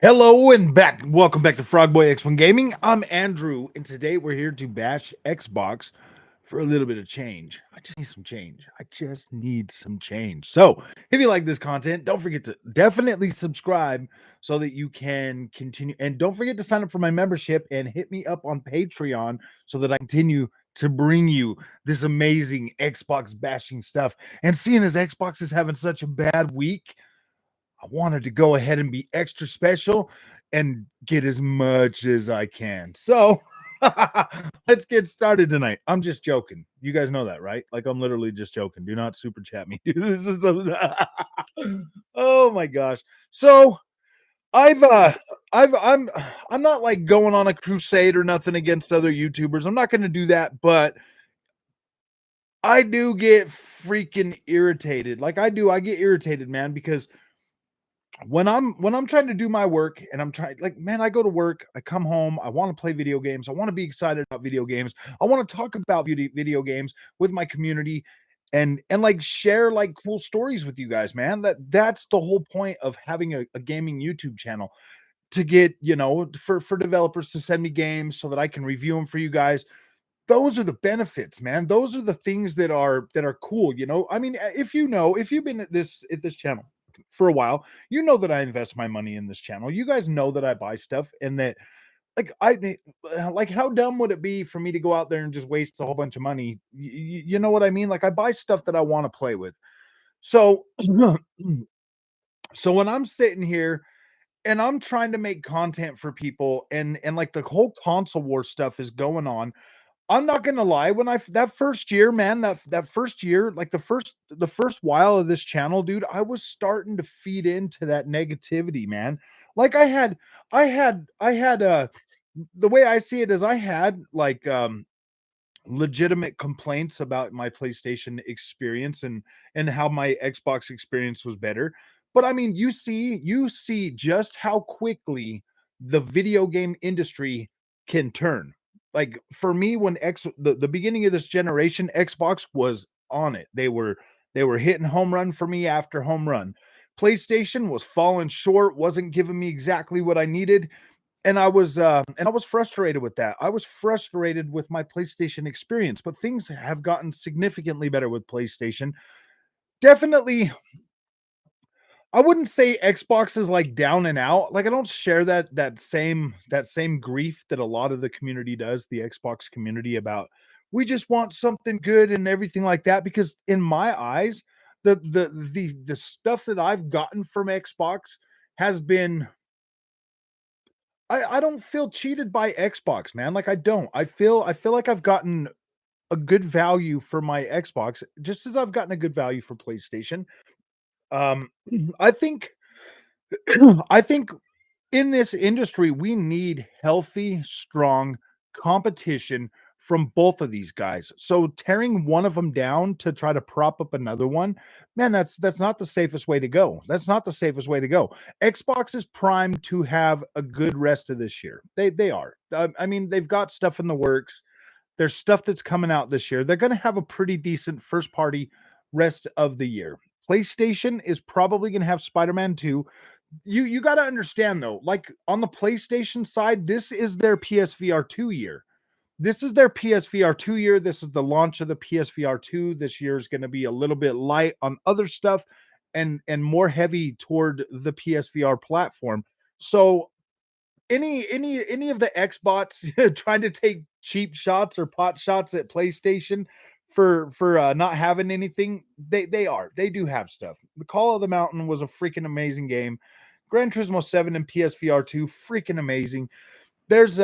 Hello and welcome back to Frogboy X1 Gaming. I'm Andrew, and today we're here to bash Xbox for a little bit of change. I just need some change. So, if you like this content, don't forget to definitely subscribe so that you can continue. And don't forget to sign up for my membership and hit me up on Patreon so that I continue to bring you this amazing Xbox bashing stuff. And seeing as Xbox is having such a bad week, I wanted to go ahead and be extra special and get as much as I can. So let's get started tonight. I'm just joking. You guys know that, right? Like I'm literally just joking. Do not super chat me. This is oh my gosh. So I've I'm not like going on a crusade or nothing against other YouTubers. I'm not going to do that, but I do get freaking irritated. I get irritated, man, because when I'm trying to do my work and I'm trying, like, man, I go to work, I come home, I want to play video games, I want to be excited about video games, I want to talk about video games with my community and like share like cool stories with you guys, man. That's the whole point of having a gaming YouTube channel, to get, for developers to send me games so that I can review them for you guys. Those are the benefits, man. Those are the things that are cool, I mean, if you've been at this channel for a while, you know that I invest my money in this channel. You guys know that I buy stuff, and that, like, like, how dumb would it be for me to go out there and just waste a whole bunch of money? You know what I mean? Like, I buy stuff that I want to play with. So so when I'm sitting here and I'm trying to make content for people, and like the whole console war stuff is going on, I'm not gonna lie, when that first year, man, that first year, like the first while of this channel, dude, I was starting to feed into that negativity, man. Like I had the way I see it is I had like legitimate complaints about my PlayStation experience and how my Xbox experience was better. But I mean, you see just how quickly the video game industry can turn. Like for me, when the beginning of this generation, Xbox was on it. They were hitting home run for me after home run. PlayStation was falling short, wasn't giving me exactly what I needed, and I was frustrated with that. I was frustrated with my PlayStation experience, but things have gotten significantly better with PlayStation. Definitely, I wouldn't say Xbox is like down and out. Like I don't share that same grief that a lot of the community does, the Xbox community, about we just want something good and everything like that, because in my eyes, the stuff that I've gotten from Xbox has been, I don't feel cheated by Xbox, man. Like I don't. I feel like I've gotten a good value for my Xbox, just as I've gotten a good value for PlayStation. Um, I think I think in this industry we need healthy, strong competition from both of these guys. So tearing one of them down to try to prop up another one, man, that's not the safest way to go. That's not the safest way to go. Xbox is primed to have a good rest of this year. They are. I mean, they've got stuff in the works. There's stuff that's coming out this year. They're going to have a pretty decent first party rest of the year. PlayStation is probably going to have Spider-Man 2. You got to understand though, like on the PlayStation side, this is their PSVR 2 year. This is their PSVR 2 year. This is the launch of the PSVR 2. This year is going to be a little bit light on other stuff and more heavy toward the PSVR platform. So any of the Xbots trying to take cheap shots or pot shots at PlayStation for not having anything, they do have stuff. The Call of the Mountain was a freaking amazing game. Gran Turismo 7 and PSVR 2, freaking amazing. There's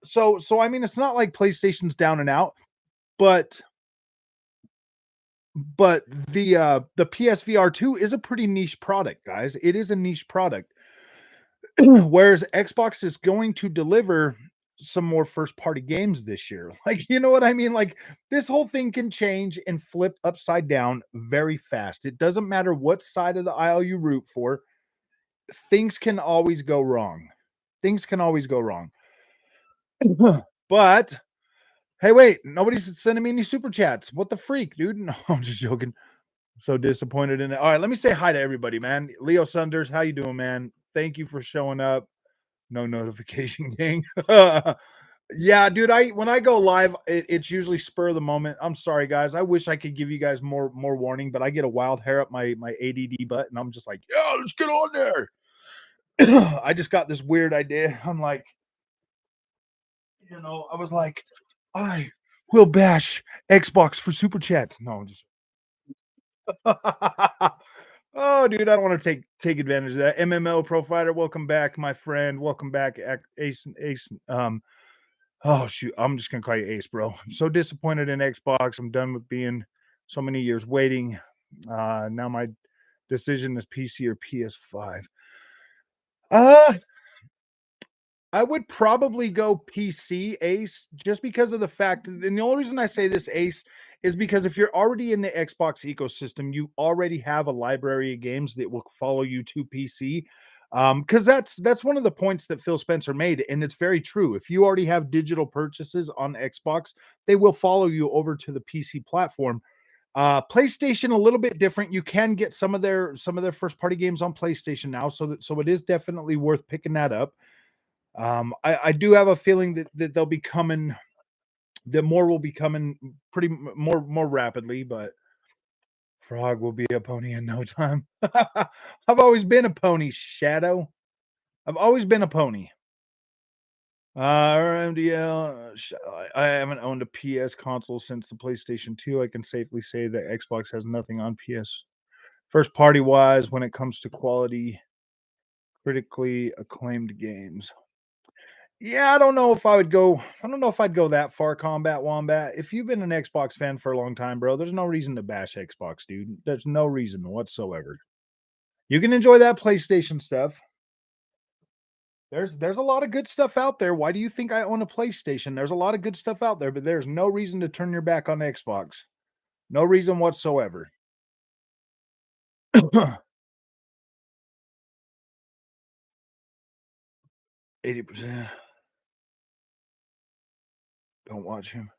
so I mean, it's not like PlayStation's down and out, but but the PSVR 2 is a pretty niche product, guys. It is a niche product. Whereas Xbox is going to deliver some more first party games this year. Like, you know what I mean? Like, this whole thing can change and flip upside down very fast. It doesn't matter what side of the aisle you root for, things can always go wrong. Things can always go wrong. But hey, wait, nobody's sending me any super chats. What the freak, dude? No, I'm just joking. So disappointed in it. All right, let me say hi to everybody, man. Leo Sunders, how you doing, man? Thank you for showing up. No notification gang. Yeah, dude. When I go live, it's usually spur of the moment. I'm sorry, guys. I wish I could give you guys more warning, but I get a wild hair up my ADD butt, and I'm just like, yeah, let's get on there. I just got this weird idea. I'm like, I was like, I will bash Xbox for super chats. No, I'm just oh, dude, I don't want to take advantage of that. MMO Profiler, welcome back, my friend. Welcome back, Ace. Ace. Oh shoot, I'm just gonna call you Ace, bro. I'm so disappointed in Xbox. I'm done with being so many years waiting. Now my decision is PC or PS5. Uh, I would probably go PC, Ace, just because of the fact, and the only reason I say this, Ace, is because if you're already in the Xbox ecosystem, you already have a library of games that will follow you to PC. Because that's one of the points that Phil Spencer made, and it's very true. If you already have digital purchases on Xbox, they will follow you over to the PC platform. PlayStation a little bit different. You can get some of their first party games on PlayStation now, so it is definitely worth picking that up. I do have a feeling that they'll be coming, that more will be coming more rapidly, but Frog will be a pony in no time. I've always been a pony, Shadow. I've always been a pony. MDL. I haven't owned a PS console since the PlayStation 2. I can safely say that Xbox has nothing on PS first party wise when it comes to quality, critically acclaimed games. Yeah, I don't know if I would go. I don't know if I'd go that far, Combat Wombat. If you've been an Xbox fan for a long time, bro, there's no reason to bash Xbox, dude. There's no reason whatsoever. You can enjoy that PlayStation stuff. There's a lot of good stuff out there. Why do you think I own a PlayStation? There's a lot of good stuff out there, but there's no reason to turn your back on Xbox. No reason whatsoever. 80%. Don't watch him.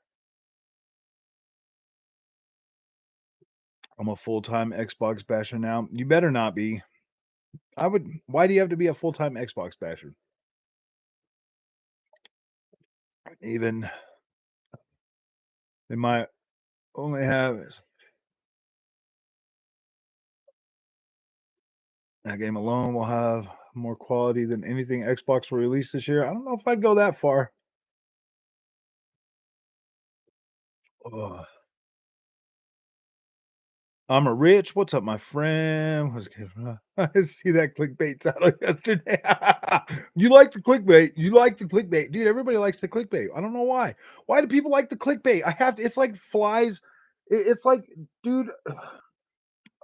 I'm a full-time Xbox basher now. You better not be. I would. Why do you have to be a full-time Xbox basher? Even they might only have that game alone will have more quality than anything Xbox will release this year. I don't know if I'd go that far. Ugh. I'm a rich. What's up, my friend? I see that clickbait title yesterday. You like the clickbait. You like the clickbait. Dude, everybody likes the clickbait. I don't know why. Why do people like the clickbait? I have to, it's like flies. It's like, dude,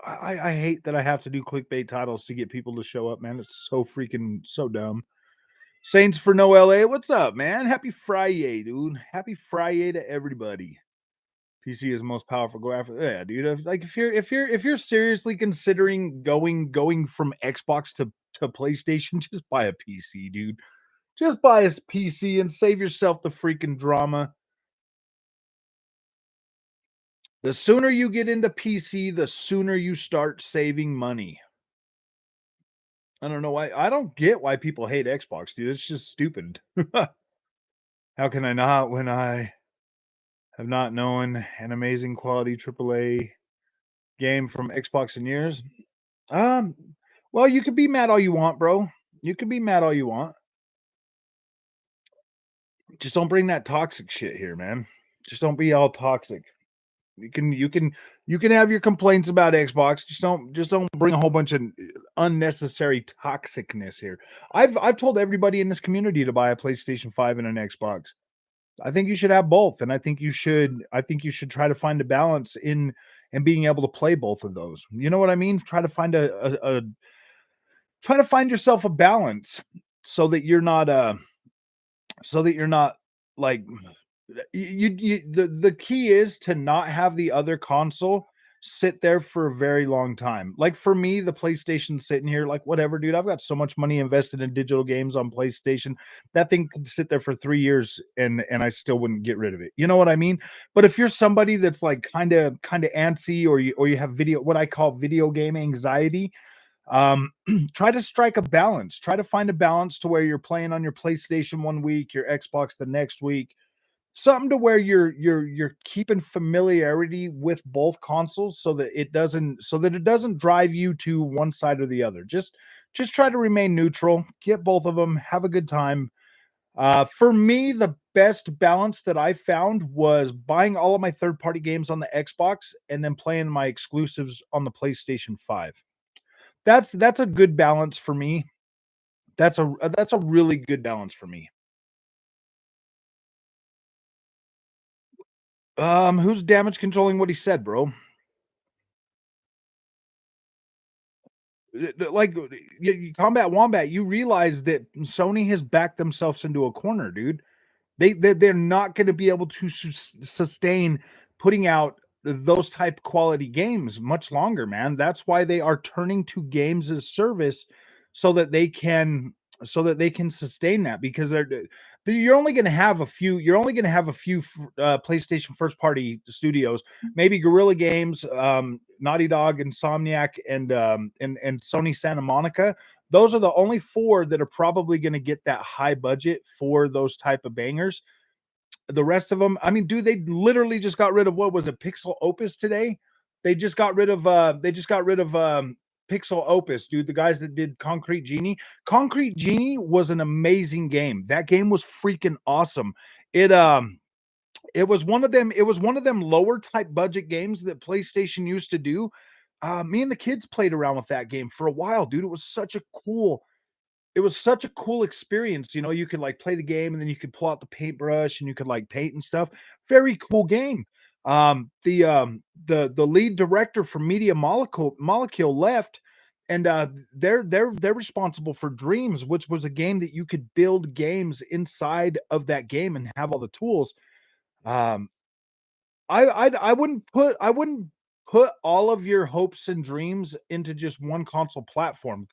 I hate that I have to do clickbait titles to get people to show up, man. It's so freaking so dumb. Saints for no LA. What's up, man? Happy Friday, dude. Happy Friday to everybody. PC is the most powerful graphic. Yeah, dude. Like if you're seriously considering going from Xbox to PlayStation, just buy a PC, dude. Just buy a PC and save yourself the freaking drama. The sooner you get into PC, the sooner you start saving money. I don't know why. I don't get why people hate Xbox, dude. It's just stupid. How can I not when I have not known an amazing quality AAA game from Xbox in years? Um, well, you could be mad all you want, bro. You can be mad all you want. Just don't bring that toxic shit here, man. Just don't be all toxic. You can have your complaints about Xbox. Just don't bring a whole bunch of unnecessary toxicness here. I've told everybody in this community to buy a PlayStation 5 and an Xbox. I think you should have both, and I think you should try to find a balance in being able to play both of those. You know what I mean? Try to find yourself a balance so that you're not like the key is to not have the other console sit there for a very long time. Like for me, the PlayStation sitting here, like whatever, dude. I've got so much money invested in digital games on PlayStation. That thing could sit there for 3 years and I still wouldn't get rid of it. You know what I mean? But if you're somebody that's like kind of antsy or you have what I call video game anxiety, Try to strike a balance. Try to find a balance to where you're playing on your PlayStation one week, your Xbox the next week, something to where you're keeping familiarity with both consoles so that it doesn't drive you to one side or the other. Just try to remain neutral, get both of them, have a good time. For me, the best balance that I found was buying all of my third party games on the Xbox and then playing my exclusives on the PlayStation 5. That's a good balance for me. That's a really good balance for me. Who's damage controlling what he said, bro? Like Combat Wombat, you realize that Sony has backed themselves into a corner, dude. They're not going to be able to sustain putting out those type quality games much longer, man. That's why they are turning to games as service so that they can sustain that because you're only going to have a few PlayStation first party studios, maybe Guerrilla Games, Naughty Dog, Insomniac, and Sony Santa Monica. Those are the only four that are probably going to get that high budget for those type of bangers. The rest of them, I mean, dude, they literally just got rid of what was it, Pixel Opus today? They just got rid of Pixel Opus, dude. The guys that did Concrete Genie. Concrete Genie was an amazing game. That game was freaking awesome. It it was one of them lower type budget games that PlayStation used to do. Me and the kids played around with that game for a while, dude. It was such a cool experience. You know, you could like play the game and then you could pull out the paintbrush and you could like paint and stuff. Very cool game. The lead director for Media Molecule left, and they're responsible for Dreams, which was a game that you could build games inside of that game and have all the tools. Um, I wouldn't put all of your hopes and dreams into just one console platform,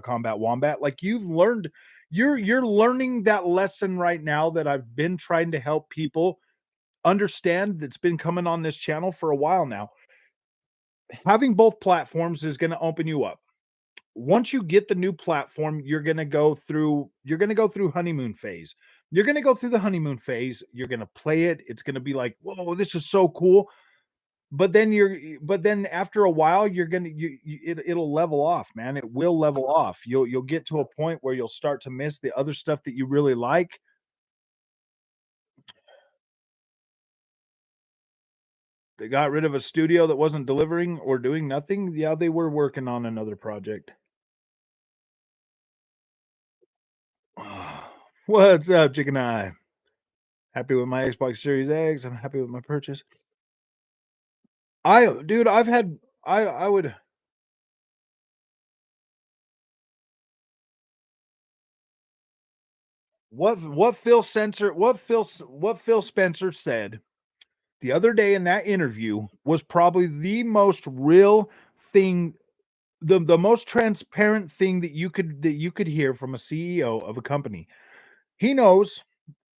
Combat Wombat. Like you're learning that lesson right now that I've been trying to help people understand that's been coming on this channel for a while now. Having both platforms is going to open you up. Once you get the new platform, you're going to go through honeymoon phase. You're going to go through the honeymoon phase. You're going to play it. It's going to be like, "Whoa, this is so cool." But then after a while you're gonna it'll level off, man. It will level off. You'll get to a point where you'll start to miss the other stuff that you really like. They got rid of a studio that wasn't delivering or doing nothing. Yeah, they were working on another project. What's up, Chicken Eye? Happy with my Xbox Series X. I'm happy with my purchase. Dude, I've had I would what Phil Spencer said the other day in that interview was probably the most real thing, the most transparent thing that you could hear from a CEO of a company. He knows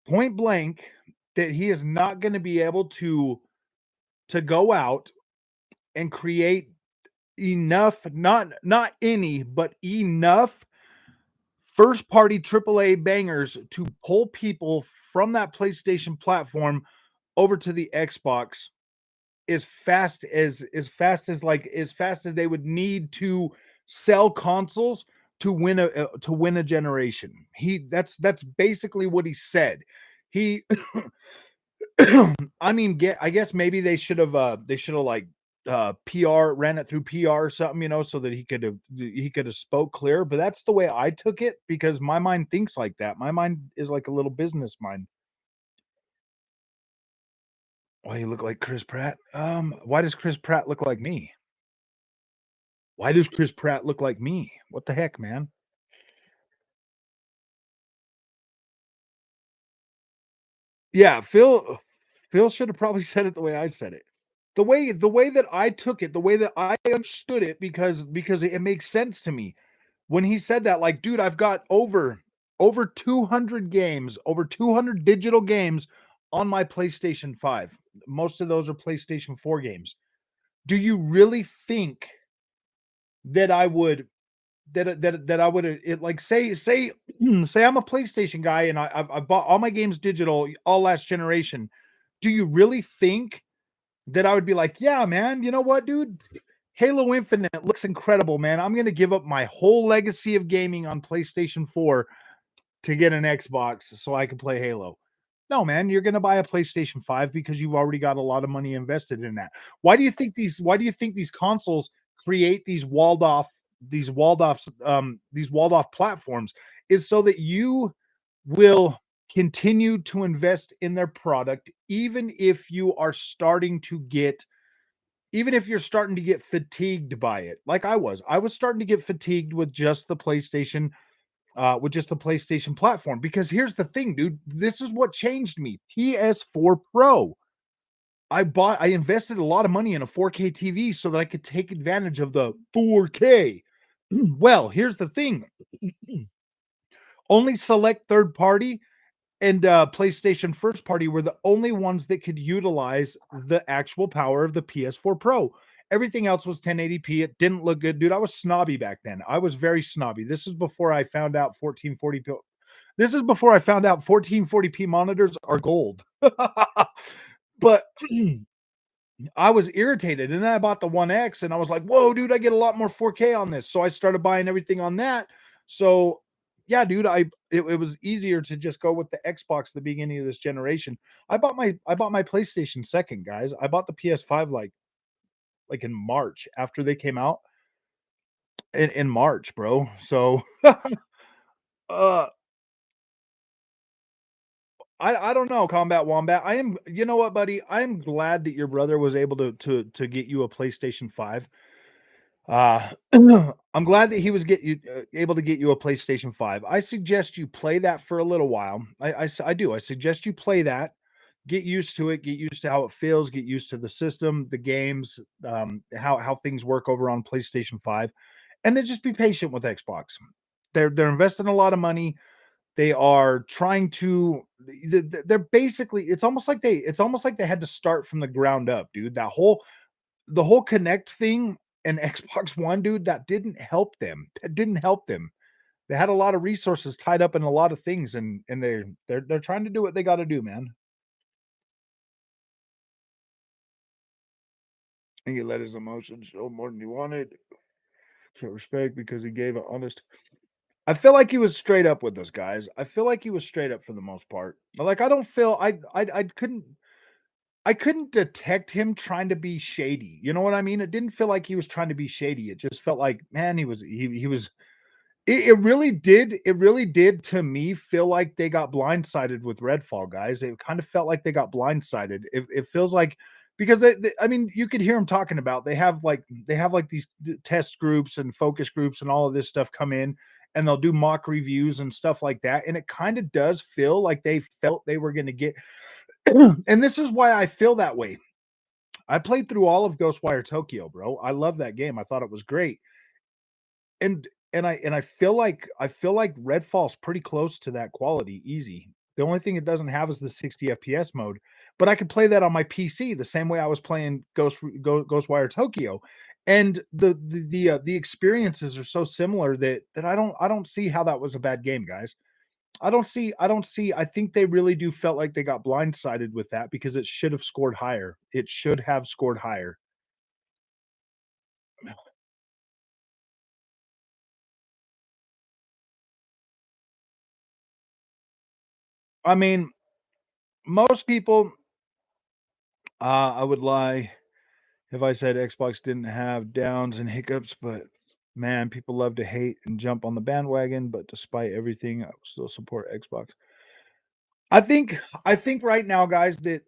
point blank that he is not going to be able to go out and create enough, not any, but enough first party AAA bangers to pull people from that PlayStation platform over to the Xbox as fast as they would need to sell consoles to win a generation. That's basically what he said. He I mean, I guess maybe they should have like PR ran it through PR or something, you know, so that he could have spoke clear. But that's the way I took it because my mind thinks like that. My mind is like a little business mind. Why you look like Chris Pratt? Why does Chris Pratt look like me? Why does Chris Pratt look like me? What the heck, man? Yeah, Phil should have probably said it the way I said it. The way that I took it, the way that I understood it, because it makes sense to me. When he said that, like, dude, I've got over 200 games, over 200 digital games on my PlayStation 5. Most of those are PlayStation 4 games. Do you really think that I would that I would it like say say I'm a PlayStation guy and I've bought all my games digital all last generation. Do you really think that I would be like, yeah, man, you know what, dude? Halo Infinite looks incredible, man. I'm gonna give up my whole legacy of gaming on PlayStation 4 to get an Xbox so I can play Halo. No, man, you're going to buy a PlayStation 5 because you've already got a lot of money invested in that. Why do you think these consoles create these walled off platforms is so that you will continue to invest in their product even if you are starting to get even if you're starting to get fatigued by it. Like I was starting to get fatigued with just the PlayStation platform. Because here's the thing, dude. This is what changed me. PS4 Pro. I invested a lot of money in a 4K TV so that I could take advantage of the 4K. Well, here's the thing. Only select third party and PlayStation first party were the only ones that could utilize the actual power of the PS4 Pro. Everything else was 1080p. It didn't look good, dude. I was snobby back then. I was very snobby. This is before I found out 1440p. This is before I found out 1440p monitors are gold. But I was irritated, and then I bought the One X, and I was like, "Whoa, dude! I get a lot more 4K on this." So I started buying everything on that. So yeah, dude, it was easier to just go with the Xbox at the beginning of this generation. I bought my PlayStation second, guys. I bought the PS5 like in March after they came out in March, bro. So uh I don't know, Combat Wombat. I am you know what, buddy? I am glad that your brother was able to get you a PlayStation 5. Uh, I'm glad that he was able to get you a PlayStation 5. I suggest you play that for a little while. I do. I suggest you play that. Get used to it, get used to how it feels, get used to the system, the games, how things work over on PlayStation 5, and then just be patient with Xbox. They're investing a lot of money. They are trying to they're basically it's almost like they had to start from the ground up, dude. The whole Connect thing and Xbox One, dude, that didn't help them. That didn't help them. They had a lot of resources tied up in a lot of things, and they're trying to do what they got to do, man. And he let his emotions show more than he wanted. Show respect because he gave an honest. I feel like he was straight up with us guys. I feel like he was straight up for the most part. Like I don't feel I couldn't detect him trying to be shady. You know what I mean? It didn't feel like he was trying to be shady. It just felt like, man, he was it really did to me feel like they got blindsided with Redfall, guys. It kind of felt like they got blindsided. It feels like because I mean, you could hear them talking about they have like these test groups and focus groups and all of this stuff come in and they'll do mock reviews and stuff like that. And it kind of does feel like they felt they were going to get, and this is why I feel that way. I played through all of Ghostwire Tokyo, bro. I love that game. I thought it was great. And I feel like Redfall's pretty close to that quality, easy. The only thing it doesn't have is the 60 FPS mode, but I could play that on my PC the same way I was playing Ghostwire Tokyo, and the experiences are so similar that I don't see how that was a bad game, guys. I don't see I think they really do felt like they got blindsided with that because it should have scored higher. It should have scored higher. I mean, most people I would lie if I said Xbox didn't have downs and hiccups, but man, people love to hate and jump on the bandwagon, but despite everything, I will still support Xbox. I think I think right now, guys, that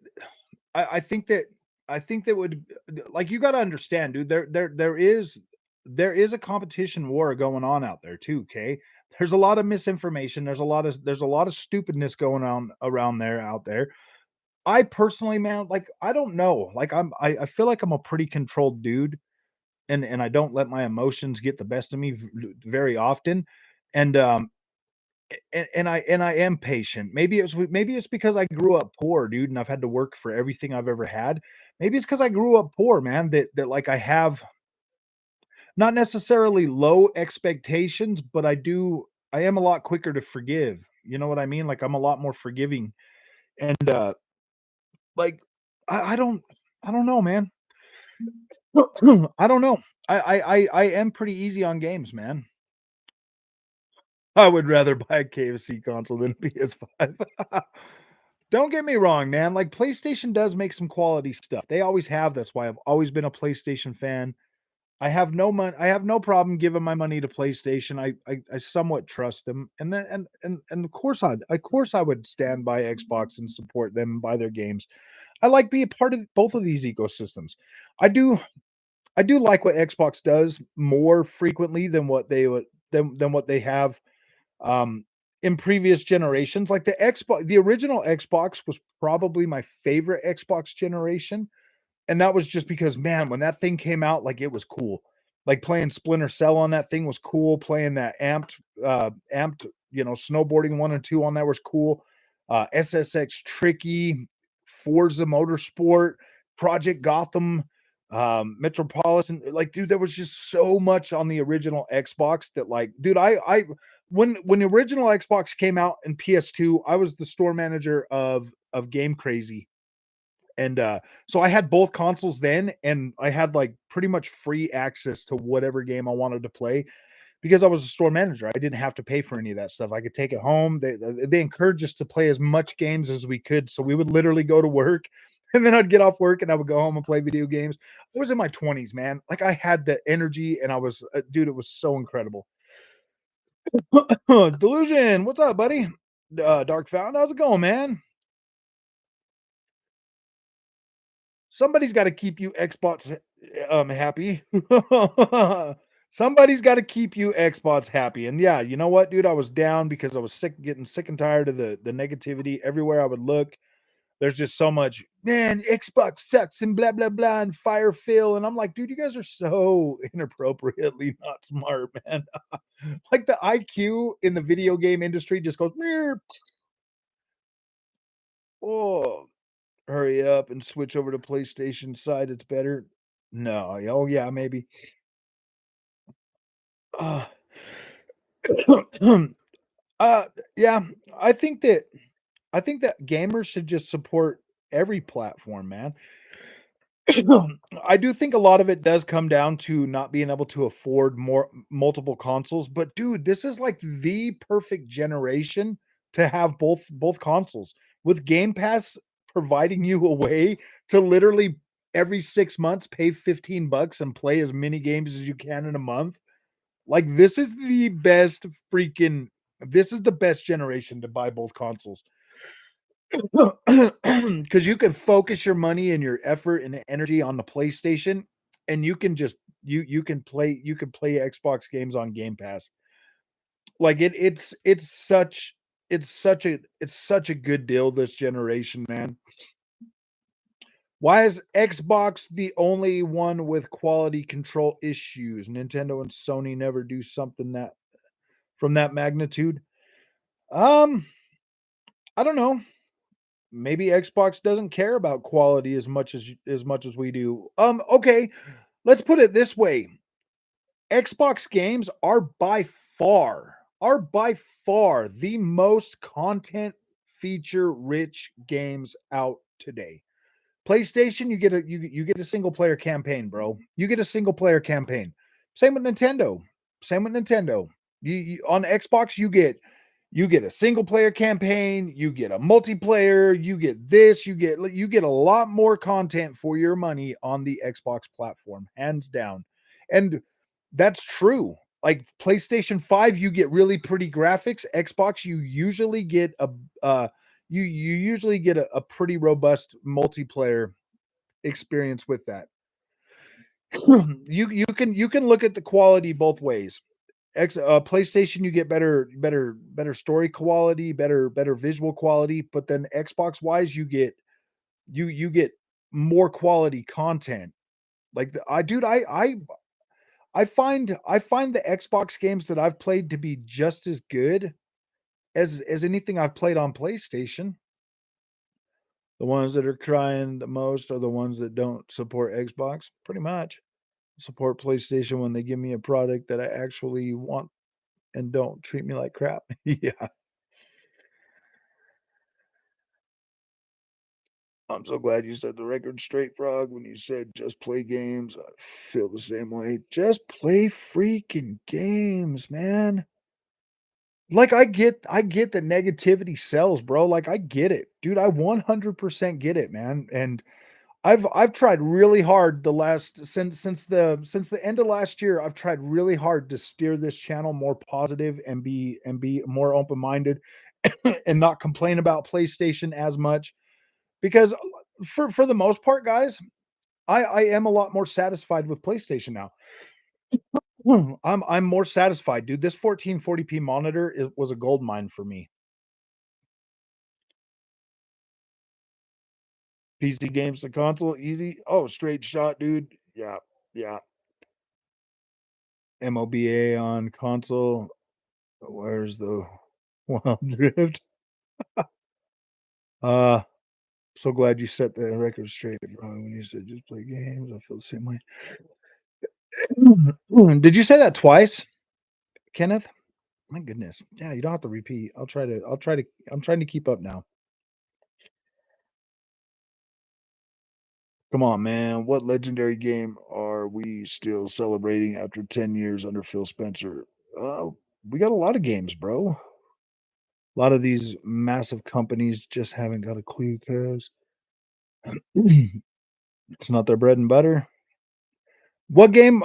I think that I think that would like you got to understand, dude. There is a competition war going on out there too. Okay, there's a lot of misinformation. There's a lot of stupidness going on around there out there. I personally, man, like I don't know. Like I feel like I'm a pretty controlled dude, and I don't let my emotions get the best of me very often. And and I am patient. Maybe it's because I grew up poor, dude, and I've had to work for everything I've ever had. Maybe it's because I grew up poor, man. That like not necessarily low expectations, but I am a lot quicker to forgive. You know what I mean? Like I'm a lot more forgiving. And like I don't I don't know, man. I don't know. I am pretty easy on games, man. I would rather buy a KFC console than a PS5. Don't get me wrong, man. Like PlayStation does make some quality stuff. They always have. That's why I've always been a PlayStation fan. I have no problem giving my money to PlayStation. I somewhat trust them. And then and of course I would stand by Xbox and support them and buy their games. I like being part of both of these ecosystems. I do I do like what Xbox does more frequently than what they would than what they have um in previous generations. Like the original Xbox was probably my favorite Xbox generation, and that was just because, man, when that thing came out, like, it was cool. Like, playing Splinter Cell on that thing was cool, playing that amped, snowboarding 1 and 2 on that was cool. SSX Tricky, Forza Motorsport, Project Gotham, Metropolitan, like, dude, there was just so much on the original Xbox that, like, dude, I when the original Xbox came out in PS2, I was the store manager of Game Crazy, and so I had both consoles then, and I had like pretty much free access to whatever game I wanted to play because I was a store manager. I didn't have to pay for any of that stuff. I could take it home. They encouraged us to play as much games as we could, so we would literally go to work, and then I'd get off work and I would go home and play video games. I was in my 20s, man. Like I had the energy, and I was, dude, it was so incredible. Delusion, what's up, buddy? Dark Fountain, how's it going, man? Somebody's gotta keep you Xbox, happy. Somebody's gotta keep you Xbox happy, and yeah, you know what, dude? I was down because I was getting sick and tired of the negativity everywhere I would look. There's just so much, "Man, Xbox sucks," and blah, blah, blah, and fire Phil, and I'm like, "Dude, you guys are so inappropriately not smart, man." Like, the IQ in the video game industry just goes, "Meow." Oh. Hurry up and switch over to PlayStation side, it's better. No, oh, yeah, maybe. Uh, uh, yeah, I think that I think that gamers should just support every platform, man. I do think a lot of it does come down to not being able to afford more multiple consoles, but dude, this is like the perfect generation to have both consoles. With Game Pass providing you a way to literally every 6 months pay 15 bucks and play as many games as you can in a month. Like this is the best generation to buy both consoles. Because you can focus your money and your effort and energy on the PlayStation, and you can just you can play Xbox games on Game Pass. Like it's such a good deal this generation, man. Why is Xbox the only one with quality control issues? Nintendo and Sony never do something that from that magnitude. Um, I don't know. Maybe Xbox doesn't care about quality as much as we do. Okay, let's put it this way. Xbox games are by far the most content feature rich games out today. PlayStation, you get a single player campaign, bro. You get a single player campaign. Same with Nintendo. Same with Nintendo. You on Xbox, you get a single player campaign, you get a multiplayer, you get this, you get a lot more content for your money on the Xbox platform, hands down. And that's true. Like PlayStation 5, you get really pretty graphics. Xbox, you usually get a pretty robust multiplayer experience with that. You can look at the quality both ways. PlayStation, you get better story quality, better visual quality, but then Xbox wise, you get more quality content. Like I find the Xbox games that I've played to be just as good as anything I've played on PlayStation. The ones that are crying the most are the ones that don't support Xbox, pretty much. Support PlayStation when they give me a product that I actually want and don't treat me like crap. Yeah. I'm so glad you said the record straight, Frog, when you said just play games. I feel the same way. Just play freaking games, man. Like I get that negativity sells, bro. Like I get it. Dude, I 100% get it, man. And I've tried really hard the last since the end of last year. I've tried really hard to steer this channel more positive and be more open-minded and not complain about PlayStation as much because for the most part, guys, I am a lot more satisfied with PlayStation now. I'm more satisfied, dude. This 1440p monitor was a gold mine for me. PC games to console, easy. Oh, straight shot, dude. Yeah, yeah. MOBA on console. Where's the Wild Drift? Uh, so glad you set the record straight, bro. When you said just play games, I feel the same way. Did you say that twice, Kenneth? My goodness. Yeah, you don't have to repeat. I'm trying to keep up now. Come on, man. What legendary game are we still celebrating after 10 years under Phil Spencer? We got a lot of games, bro. A lot of these massive companies just haven't got a clue because it's not their bread and butter. What game?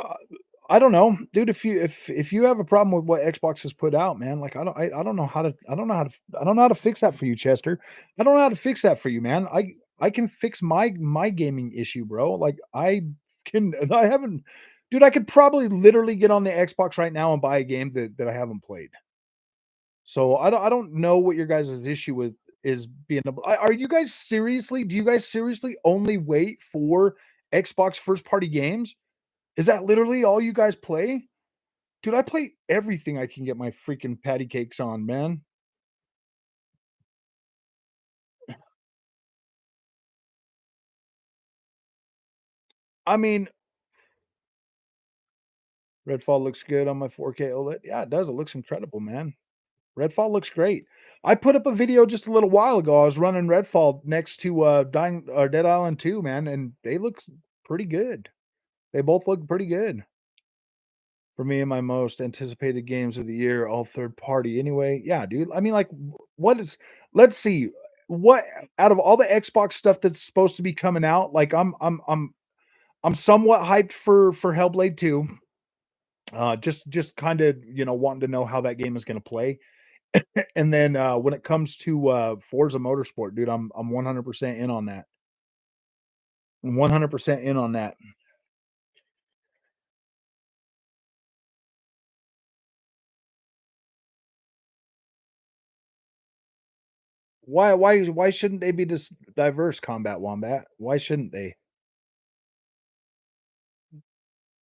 I don't know, dude. If you have a problem with what Xbox has put out, man, like I don't know how to I don't know how to fix that for you, Chester. I don't know how to fix that for you, man. I can fix my gaming issue, bro. Like I haven't, dude. I could probably literally get on the Xbox right now and buy a game that I haven't played. So I don't know what your guys' issue with is being able. Are you guys seriously? Do you guys seriously only wait for Xbox first party games? Is that literally all you guys play? Dude, I play everything I can get my freaking patty cakes on, man. I mean, Redfall looks good on my 4K OLED. Yeah, it does. It looks incredible, man. Redfall looks great. I put up a video just a little while ago. I was running Redfall next to Dying or Dead Island 2, man, and they look pretty good. They both look pretty good. For me and my most anticipated games of the year, all third party anyway. Yeah, dude. I mean, like, what is let's see. What out of all the Xbox stuff that's supposed to be coming out, like I'm somewhat hyped for Hellblade 2. Just kind of, wanting to know how that game is going to play. And then when it comes to Forza Motorsport, dude, I'm 100% in on that. 100% in on that. Why shouldn't they be this diverse, Combat Wombat? Why shouldn't they?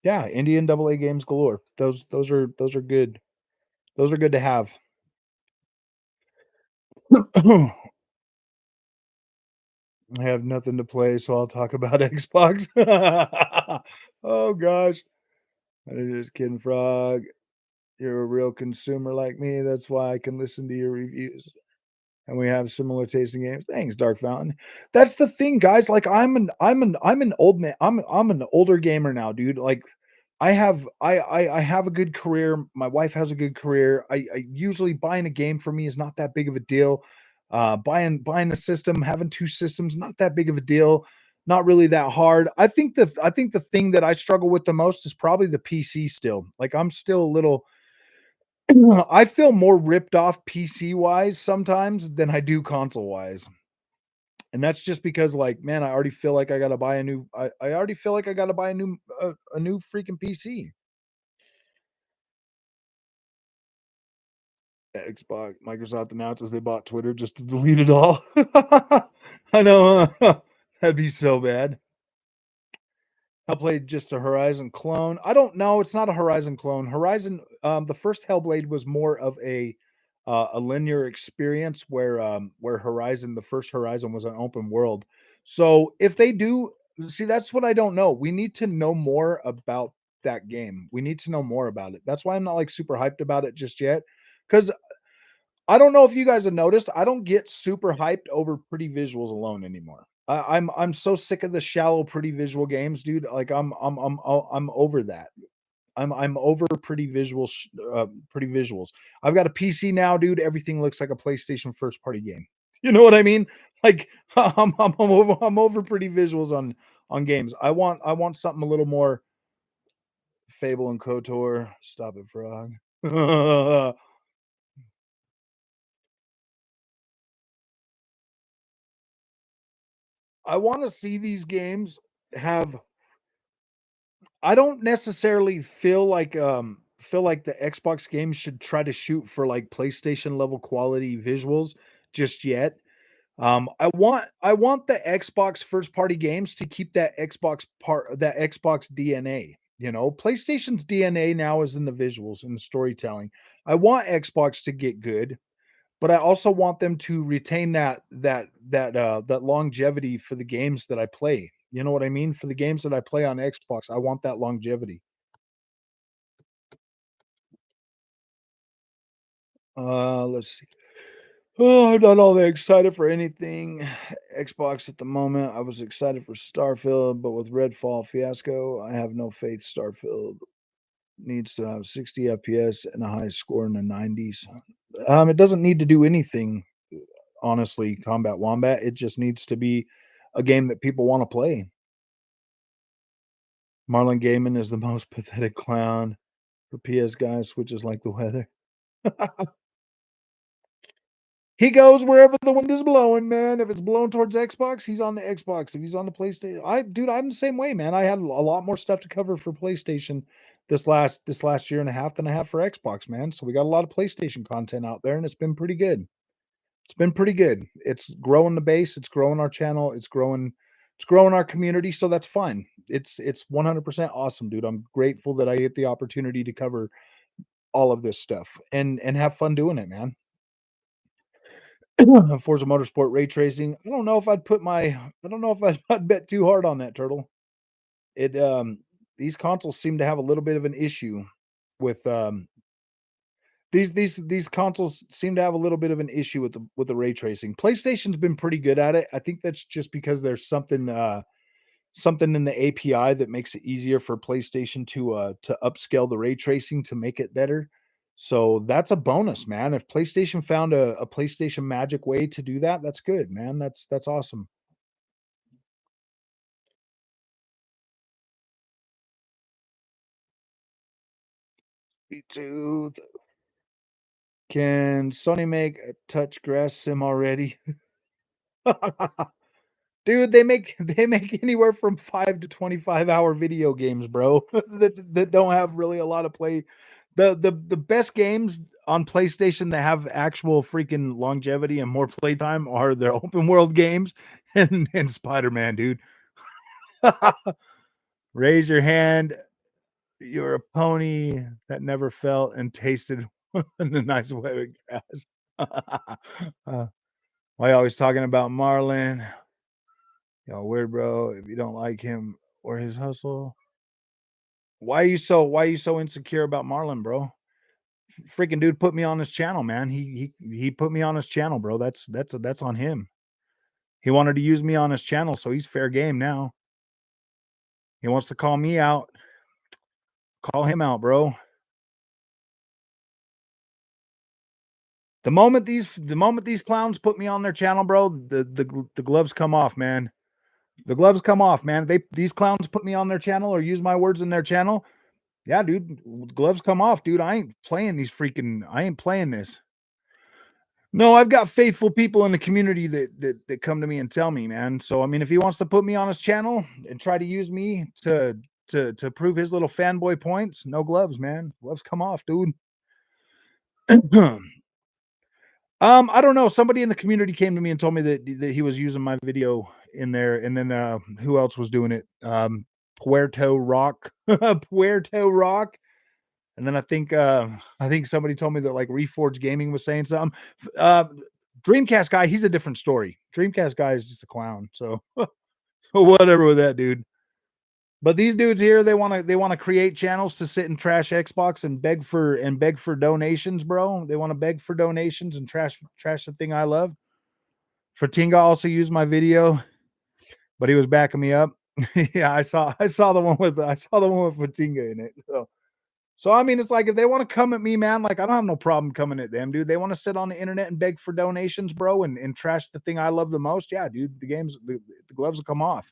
Yeah, Indian double A games galore. Those are good. Those are good to have. I have nothing to play, so I'll talk about Xbox. Oh gosh. I'm just kidding, Frog. You're a real consumer like me. That's why I can listen to your reviews. And we have similar taste in games. Thanks, Dark Fountain. That's the thing, guys. Like I'm an old man. I'm an older gamer now, dude. Like I have a good career. My wife has a good career. I usually buying a game for me is not that big of a deal. Buying a system, having two systems, not that big of a deal. Not really that hard. I think the thing that I struggle with the most is probably the PC still. Like I'm still a little I feel more ripped off PC wise sometimes than I do console wise. And that's just because like, man, I already feel like I gotta buy a new I already feel like I gotta buy a new freaking PC. Xbox, Microsoft announces they bought Twitter just to delete it all. I know, huh? That'd be so bad. I played just a Horizon clone. I don't know. It's not a Horizon clone. Horizon, the first Hellblade was more of a linear experience where Horizon, the first Horizon, was an open world. So if they do, see, that's what I don't know. We need to know more about that game. We need to know more about it. That's why I'm not like super hyped about it just yet. Because I don't know if you guys have noticed, I don't get super hyped over pretty visuals alone anymore. I'm so sick of the shallow, pretty visual games, dude. Like I'm over that. I'm over pretty visuals. I've got a PC now, dude. Everything looks like a PlayStation first party game. You know what I mean? Like I'm over pretty visuals on games. I want something a little more Fable and KOTOR. Stop it, Frog. I want to see these games have. I don't necessarily feel like the Xbox games should try to shoot for like PlayStation level quality visuals just yet. I want the Xbox first party games to keep that Xbox DNA. You know, PlayStation's DNA now is in the visuals and the storytelling. I want Xbox to get good, but I also want them to retain that longevity for the games that I play. You know what I mean? For the games that I play on Xbox, I want that longevity. Let's see. Oh, I'm not all that excited for anything Xbox at the moment. I was excited for Starfield, but with Redfall fiasco, I have no faith Starfield needs to have 60 FPS and a high score in the 90s. It doesn't need to do anything, honestly, Combat Wombat. It just needs to be a game that people want to play. Marlon Gaiman is the most pathetic clown for PS guys, switches like the weather. He goes wherever the wind is blowing, man. If it's blowing towards Xbox, he's on the Xbox. If he's on the PlayStation, dude, I'm the same way, man. I had a lot more stuff to cover for PlayStation this last year and a half than I have for Xbox, man. So we got a lot of PlayStation content out there, and it's been pretty good. It's been pretty good. It's growing the base. It's growing our channel. It's growing our community. So that's fine. It's 100% awesome, dude. I'm grateful that I get the opportunity to cover all of this stuff and have fun doing it, man. Forza Motorsport ray tracing. I don't know if I'd bet too hard on that, Turtle. It These consoles seem to have a little bit of an issue with these consoles seem to have a little bit of an issue with the ray tracing. PlayStation's been pretty good at it. I think that's just because there's something in the API that makes it easier for PlayStation to upscale the ray tracing to make it better. So that's a bonus, man. If PlayStation found a PlayStation magic way to do that, that's good, man. That's awesome. Me too. Can Sony make a touch grass sim already? Dude, they make anywhere from 5 to 25 hour video games, bro. that don't have really a lot of play. The best games on PlayStation that have actual freaking longevity and more playtime are their open world games and Spider-Man, dude. Raise your hand. You're a pony that never felt and tasted in a nice way of grass. Why you always talking about Marlin? Yo, weird, bro. If you don't like him or his hustle, why are you so insecure about Marlon, bro? Freaking dude put me on his channel, man. He put me on his channel, bro. That's on him. He wanted to use me on his channel, so he's fair game now. He wants to call me out. Call him out, bro. The moment these clowns put me on their channel, bro, the gloves come off, man. The gloves come off, man. These clowns put me on their channel or use my words in their channel. Yeah, dude, gloves come off, dude. I ain't playing this. No, I've got faithful people in the community that come to me and tell me, man. So I mean, if he wants to put me on his channel and try to use me to prove his little fanboy points, no gloves, man. Gloves come off, dude. I don't know. Somebody in the community came to me and told me that he was using my video in there, and then who else was doing it? Puerto Rock, Puerto Rock, and then I think somebody told me that like Reforged Gaming was saying something. Uh, Dreamcast guy, he's a different story. Dreamcast guy is just a clown. So, so whatever with that dude. But these dudes here, they wanna create channels to sit and trash Xbox and beg for donations, bro. They wanna beg for donations and trash the thing I love. Fatinga also used my video, but he was backing me up. Yeah, I saw the one with Fatinga in it. So I mean, it's like if they want to come at me, man, like I don't have no problem coming at them, dude. They want to sit on the internet and beg for donations, bro, and trash the thing I love the most. Yeah, dude, the gloves will come off.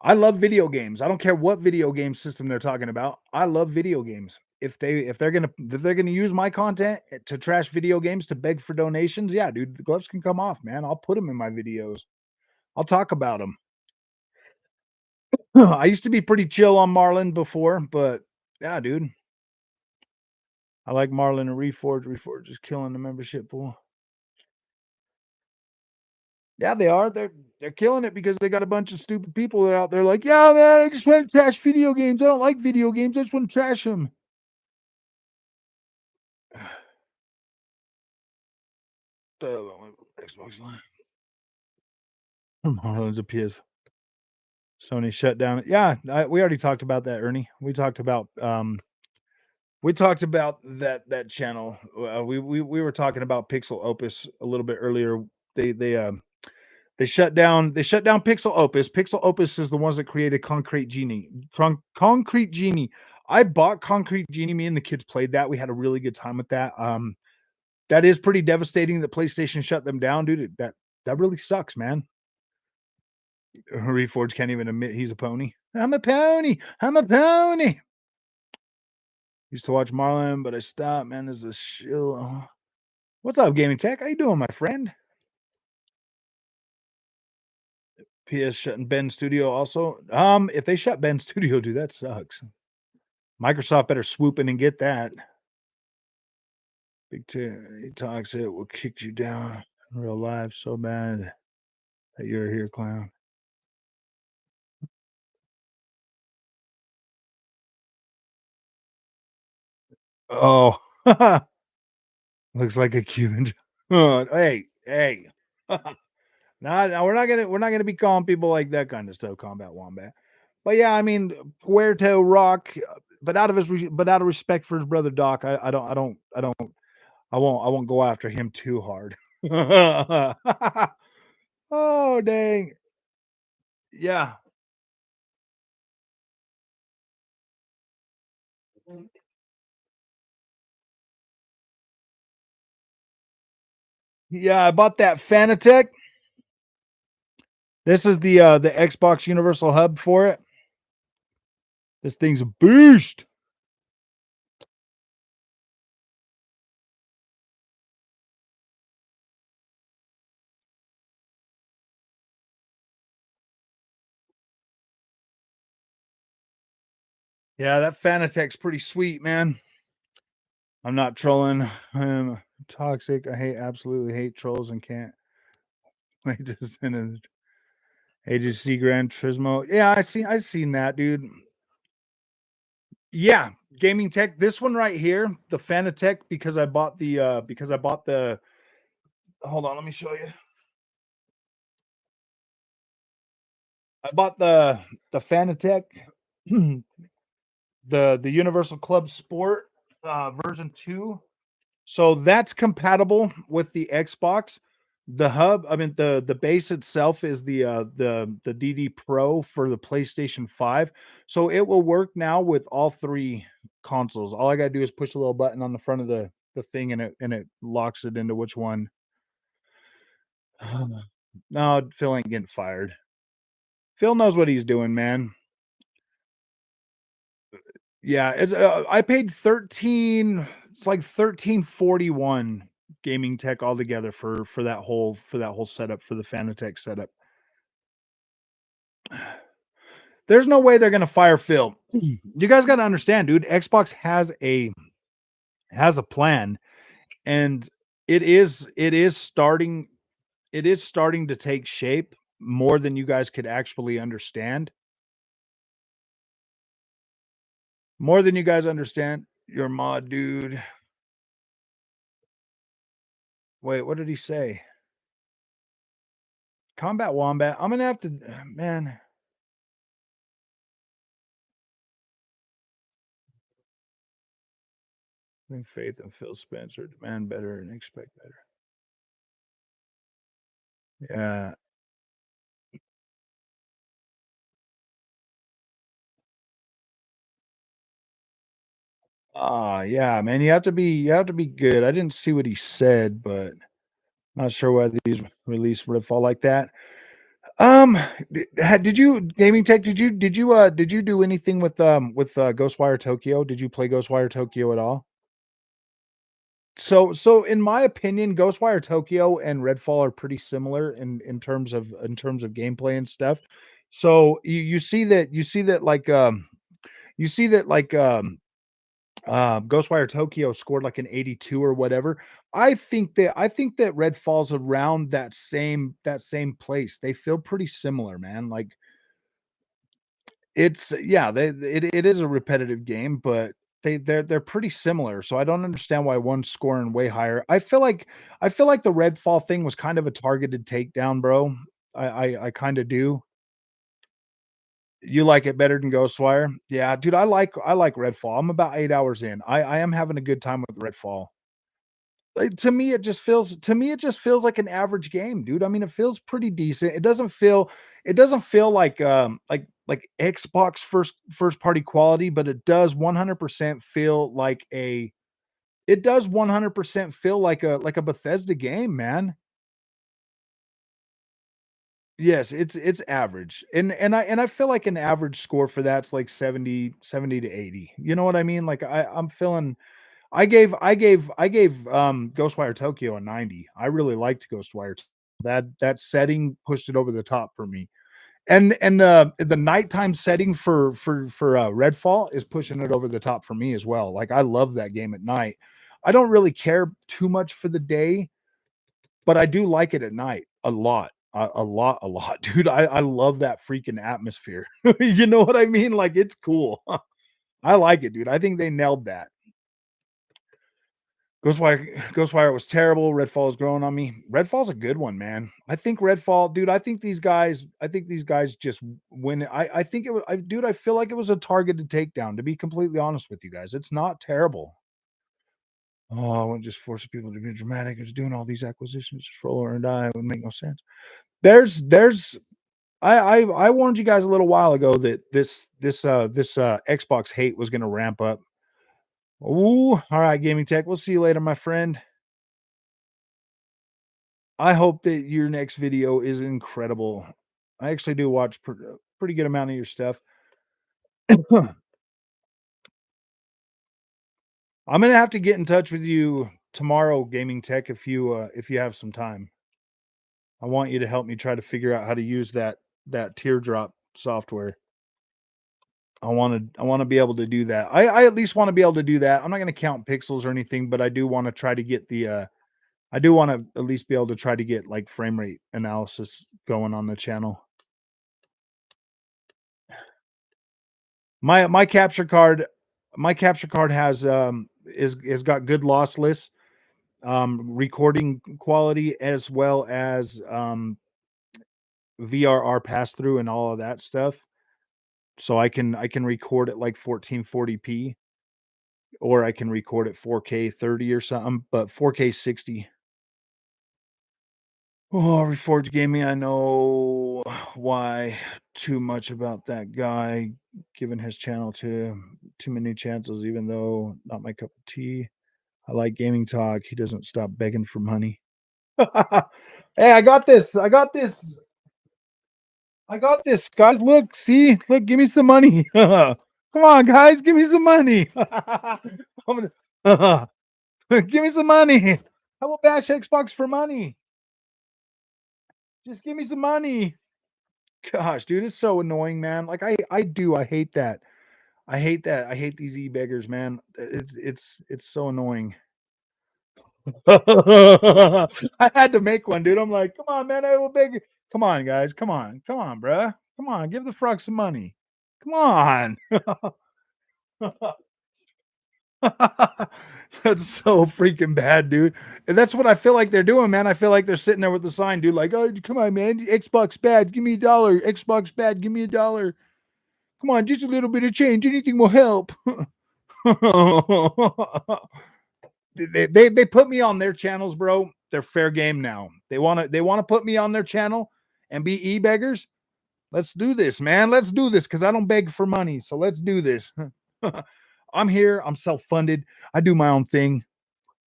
I love video games. I don't care what video game system they're talking about. I love video games. If they're gonna use my content to trash video games to beg for donations, yeah, dude, the gloves can come off, man. I'll put them in my videos. I'll talk about them. I used to be pretty chill on Marlin before, but yeah, dude, I like Marlin and Reforge. Reforge is killing the membership pool. Yeah, they are. They're killing it because they got a bunch of stupid people that are out there like, yeah, man, I just want to trash video games. I don't like video games. I just want to trash them. Xbox Live. Marlin's a PS. Sony shut down. Yeah, we already talked about that, Ernie. We talked about that channel. We were talking about Pixel Opus a little bit earlier. They shut down Pixel Opus. Pixel Opus is the ones that created Concrete Genie. Concrete Genie. I bought Concrete Genie. Me and the kids played that. We had a really good time with that. That is pretty devastating that PlayStation shut them down, dude. That really sucks, man. Reforge can't even admit he's a pony. I'm a pony. I'm a pony. Used to watch Marlon, but I stopped, man. There's a shill. What's up, Gaming Tech? How you doing, my friend? PS shutting Ben Studio also. If they shut Ben Studio, dude, that sucks. Microsoft better swoop in and get that. Big T talks it will kick you down in real life so bad that you're here, clown. Oh, looks like a Cuban. Oh, hey. No, we're not gonna be calling people like that kind of stuff, Combat Wombat. But yeah, I mean, Puerto Rock, but out of respect for his brother Doc, I won't go after him too hard. Oh dang. Yeah. Yeah, I bought that Fanatec. This is the Xbox Universal Hub for it. This thing's a beast. Yeah, that Fanatec's pretty sweet, man. I'm not trolling. I'm toxic. Absolutely hate trolls and can't wait to send it. AGC Gran Turismo. Yeah, I seen that, dude. Yeah, gaming tech. This one right here, the Fanatec, because I bought the. Hold on, let me show you. I bought the Fanatec, the Universal Club Sport version 2. So that's compatible with the Xbox. The hub, I mean the base itself is the DD Pro for the PlayStation 5. So it will work now with all three consoles. All I got to do is push a little button on the front of the thing and it locks it into which one. No, Phil ain't getting fired. Phil knows what he's doing, man. Yeah, it's I paid 13, it's like 1341 gaming tech altogether for that whole setup for the Fanatec setup. There's no way they're gonna fire Phil. You guys got to understand, dude. Xbox has a plan, and it is starting to take shape more than you guys could actually understand. More than you guys understand. Your mod, dude. Wait, what did he say? Combat Wombat. I'm gonna have to, man. Having faith in Phil Spencer, demand better and expect better. Yeah. Yeah, man. You have to be good. I didn't see what he said, but not sure why these release would fall like that. Um, did you Gaming Tech? Did you do anything with Ghostwire Tokyo? Did you play Ghostwire Tokyo at all? So in my opinion, Ghostwire Tokyo and Redfall are pretty similar in terms of gameplay and stuff. So you see that Ghostwire Tokyo scored like an 82 or whatever. I think that Red falls around that same place. They feel pretty similar, man. Like it's yeah, it is a repetitive game, but they're pretty similar. So I don't understand why one's scoring way higher. I feel like the Redfall thing was kind of a targeted takedown, bro. I kind of do. You like it better than Ghostwire? Yeah, dude, I like Redfall. I'm about 8 hours in. I am having a good time with Redfall. Like, to me it just feels like an average game, dude. I mean, it feels pretty decent. It doesn't feel like Xbox first party quality, but it does 100% feel like a Bethesda game, man. Yes, it's average. And I feel like an average score for that's like 70 to 80. You know what I mean? Like I'm feeling I gave Ghostwire Tokyo a 90. I really liked Ghostwire. That setting pushed it over the top for me. And the nighttime setting for Redfall is pushing it over the top for me as well. Like I love that game at night. I don't really care too much for the day, but I do like it at night a lot. A lot, dude. I love that freaking atmosphere. You know what I mean? Like it's cool. I like it, dude. I think they nailed that. Ghostwire was terrible. Redfall is growing on me. Redfall's a good one, man. I think Redfall, dude. I think these guys just win. I think it was, dude. I feel like it was a targeted takedown. To be completely honest with you guys, it's not terrible. Oh, I wouldn't just force people to be dramatic. It's doing all these acquisitions, just roll or die. It would make no sense. There's. I warned you guys a little while ago that this Xbox hate was going to ramp up. Ooh, all right, gaming tech. We'll see you later, my friend. I hope that your next video is incredible. I actually do watch pretty good amount of your stuff. I'm gonna have to get in touch with you tomorrow, gaming tech, if you have some time. I want you to help me try to figure out how to use that teardrop software. I want to be able to do that. I at least want to be able to do that. I'm not gonna count pixels or anything, but I do want to try to get I do want to at least be able to try to get like frame rate analysis going on the channel. My capture card has is got good lossless recording quality as well as VRR pass through and all of that stuff. So I can record at like 1440p or I can record at 4K 30 or something, but 4K 60. Oh, Reforged Gaming, I know why too much about that guy, giving his channel to too many chances, even though not my cup of tea. I like gaming talk. He doesn't stop begging for money. Hey, I got this. I got this. I got this, guys. Look, see, look, give me some money. Come on, guys, give me some money. Give me some money. I will bash Xbox for money. Just give me some money. Gosh, dude, it's so annoying, man. Like I hate that. I hate that. I hate these e-beggars, man. It's so annoying. I had to make one, dude. I'm like, come on, man. I will beg you. Come on, guys. Come on, bruh. Come on, give the frog some money. Come on. That's so freaking bad, dude. And that's what I feel like they're doing, man. I feel like they're sitting there with the sign, dude, like, oh, come on, man. Xbox bad. Give me $1. Xbox bad. Give me $1. Come on, just a little bit of change. Anything will help. They put me on their channels, bro. They're fair game now. They want to put me on their channel and be e-beggars. Let's do this, man. Let's do this because I don't beg for money. So let's do this. I'm here. I'm self-funded. I do my own thing.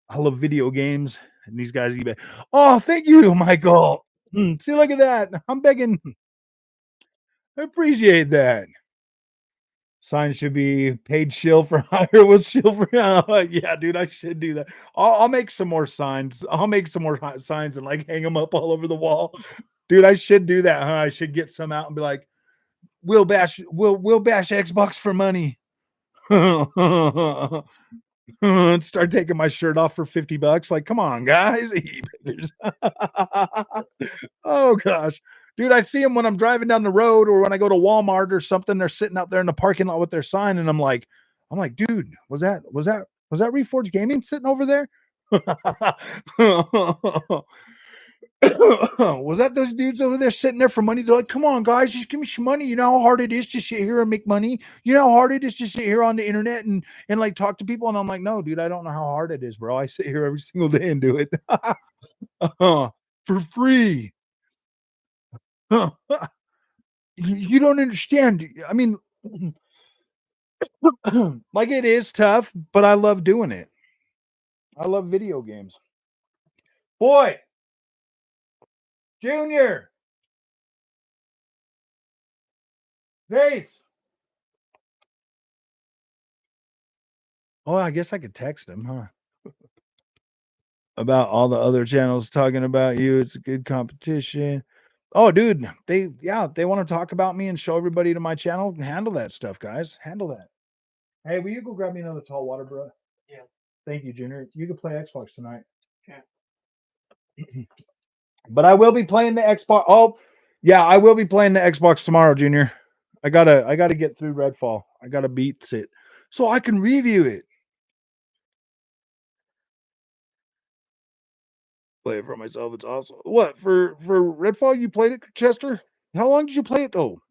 I love video games. And these guys eBay. Oh, thank you, Michael. See, look at that. I'm begging. I appreciate that. Sign should be paid shill for hire was shill for yeah, dude. I should do that. I'll make some more signs. I'll make some more signs and like hang them up all over the wall. Dude, I should do that, huh? I should get some out and be like, we'll bash Xbox for money. Start taking my shirt off for $50. Like, come on, guys. Oh gosh. Dude, I see them when I'm driving down the road or when I go to Walmart or something. They're sitting out there in the parking lot with their sign, and I'm like, dude, was that Reforged Gaming sitting over there? Was that those dudes over there sitting there for money? They're like, come on, guys, just give me some money. You know how hard it is to sit here and make money. You know how hard it is to sit here on the internet and like talk to people. And I'm like, no, dude, I don't know how hard it is, bro. I sit here every single day and do it for free. You don't understand. I mean, like it is tough, but I love doing it. I love video games. Boy, Junior, Zace. Oh, I guess I could text him, huh? About all the other channels talking about you. It's a good competition. Oh, dude, they want to talk about me and show everybody to my channel. Handle that stuff, guys. Handle that. Hey, will you go grab me another tall water, bro? Yeah. Thank you, Junior. You can play Xbox tonight. But I will be playing the Xbox. Oh, yeah, I will be playing the Xbox tomorrow, Junior. I gotta get through Redfall. I gotta beat it so I can review it. Play it for myself. It's awesome. What for Redfall? You played it, Chester? How long did you play it though?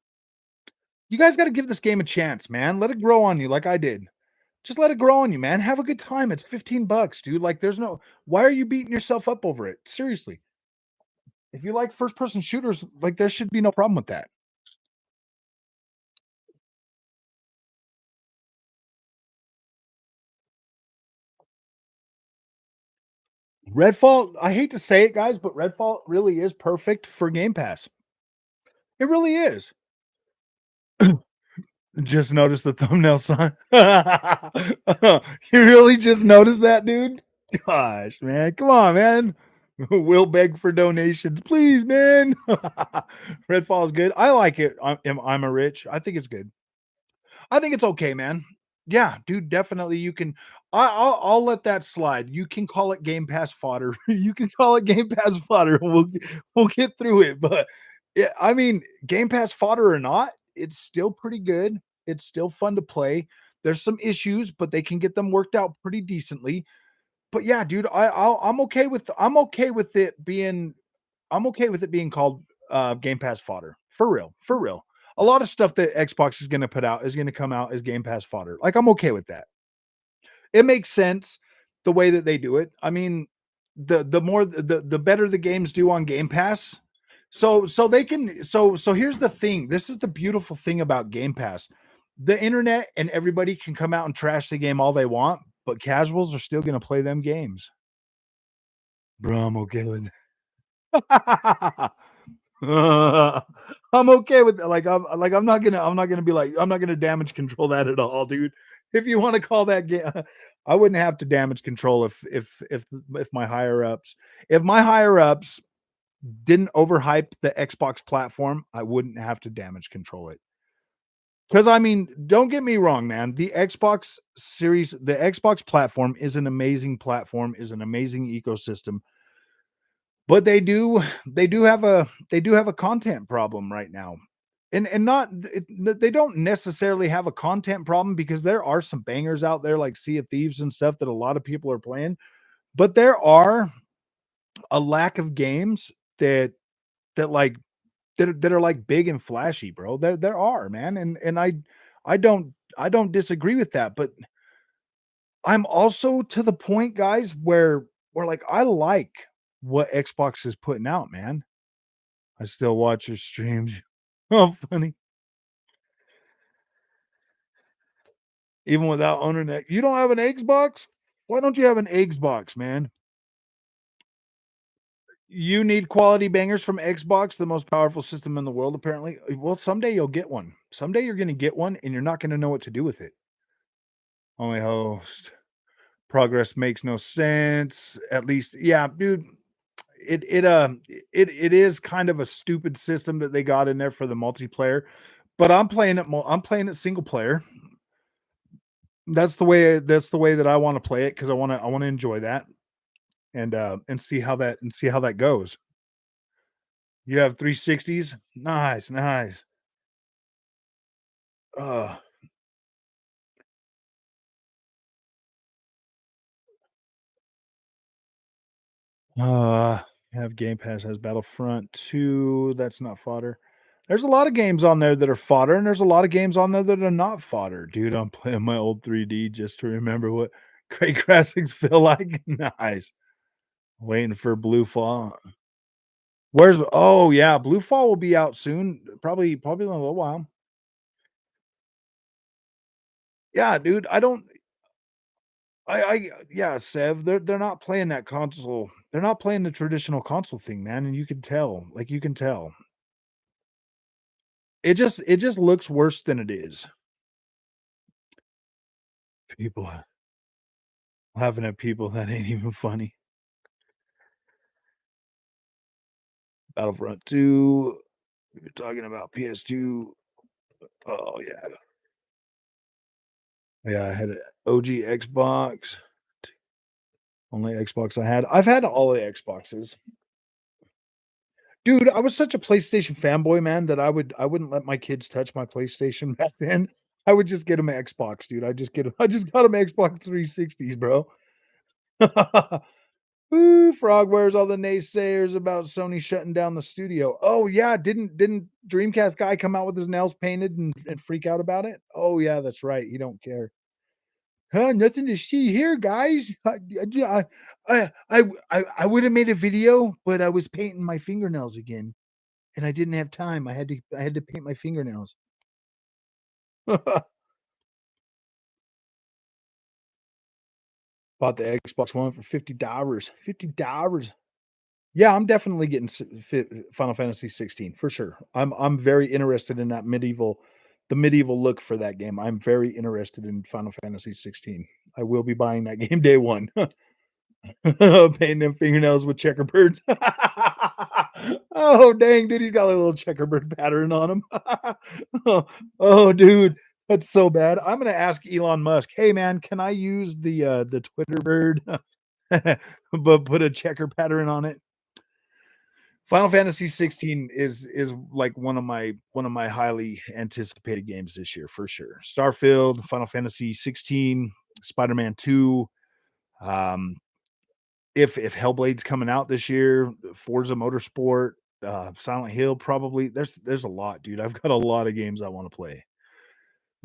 You guys got to give this game a chance, man. Let it grow on you, like I did. Just let it grow on you, man. Have a good time. It's $15, dude. Like, there's no. Why are you beating yourself up over it? Seriously. If you like first-person shooters, like there should be no problem with that. Redfall. I hate to say it, guys, but Redfall really is perfect for Game Pass. It really is. Just noticed the thumbnail sign. You really just noticed that, dude? Gosh, man. Come on, man. We'll beg for donations, please, man. Redfall is good. I like it. I'm a rich. I think it's good. I think it's okay, man. Yeah, dude, definitely. You can. I'll let that slide. You can call it Game Pass fodder. You can call it Game Pass fodder. We'll get through it. But yeah, I mean, Game Pass fodder or not, it's still pretty good. It's still fun to play. There's some issues, but they can get them worked out pretty decently. But yeah, dude, I'm okay with it being called Game Pass fodder. For real. For real. A lot of stuff that Xbox is going to put out is going to come out as Game Pass fodder. Like I'm okay with that. It makes sense the way that they do it. I mean, the more the better the games do on Game Pass. So they can so here's the thing. This is the beautiful thing about Game Pass. The internet and everybody can come out and trash the game all they want, but casuals are still going to play them games. Bro, I'm okay with it. I'm okay with that. I'm not gonna be like I'm not gonna damage control that at all, dude. If you want to call that game, I wouldn't have to damage control if my higher ups didn't overhype the Xbox platform, I wouldn't have to damage control it. Because I mean, don't get me wrong, man. The Xbox platform is an amazing platform, is an amazing ecosystem. But they do have a content problem right now. and not they don't necessarily have a content problem because there are some bangers out there like Sea of Thieves and stuff that a lot of people are playing, but there are a lack of games that like that are like big and flashy, bro. There are, man, and I don't disagree with that, but I'm also to the point, guys, where like I like what Xbox is putting out, man. I still watch your streams. Oh, funny. Even without owning it. You don't have an Xbox? Why don't you have an Xbox, man? You need quality bangers from Xbox, the most powerful system in the world, apparently. Well, someday you'll get one. Someday you're gonna get one and you're not gonna know what to do with it. Only host. Progress makes no sense. At least, yeah, dude. It is kind of a stupid system that they got in there for the multiplayer, but I'm playing it single player. That's the way that I want to play it because I want to enjoy that and see how that goes. You have 360s? Nice, nice. Uh uh have Game Pass has Battlefront 2. That's not fodder. There's a lot of games on there that are fodder, and there's a lot of games on there that are not fodder. Dude, I'm playing my old 3D just to remember what great graphics feel like. Nice. Waiting for Blue Fall. Yeah, Blue Fall will be out soon. Probably in a little while. Yeah, dude. Yeah, Sev, they're not playing that console. They're not playing the traditional console thing, man, and you can tell. Like you can tell. It just looks worse than it is. People laughing at people that ain't even funny. Battlefront 2. We were talking about PS2. Oh yeah. Yeah, I had an OG Xbox. Only Xbox I had. I've had all the Xboxes. Dude, I was such a PlayStation fanboy, man, that I wouldn't let my kids touch my PlayStation back then. I would just get them Xbox, dude. I just got them Xbox 360s, bro. Ooh, Frog, where's all the naysayers about Sony shutting down the studio? Oh yeah, didn't Dreamcast guy come out with his nails painted and freak out about it? Oh yeah, that's right. He don't care. Huh, nothing to see here, guys. I would have made a video, but I was painting my fingernails again. And I didn't have time. I had to paint my fingernails. Bought the Xbox One for $50. $50. Yeah, I'm definitely getting Final Fantasy 16 for sure. I'm very interested in the medieval look for that game. I'm very interested in Final Fantasy 16. I will be buying that game day one. Painting them fingernails with checkerbirds. Oh, dang, dude, he's got a little checkerbird pattern on him. Oh, dude, that's so bad. I'm gonna ask Elon Musk, "Hey, man, can I use the Twitter bird, but put a checker pattern on it?" Final Fantasy 16 is like one of my highly anticipated games this year for sure. Starfield, Final Fantasy 16, Spider-Man 2, um, if Hellblade's coming out this year, Forza Motorsport, Silent Hill, probably. There's a lot, dude. I've got a lot of games I want to play.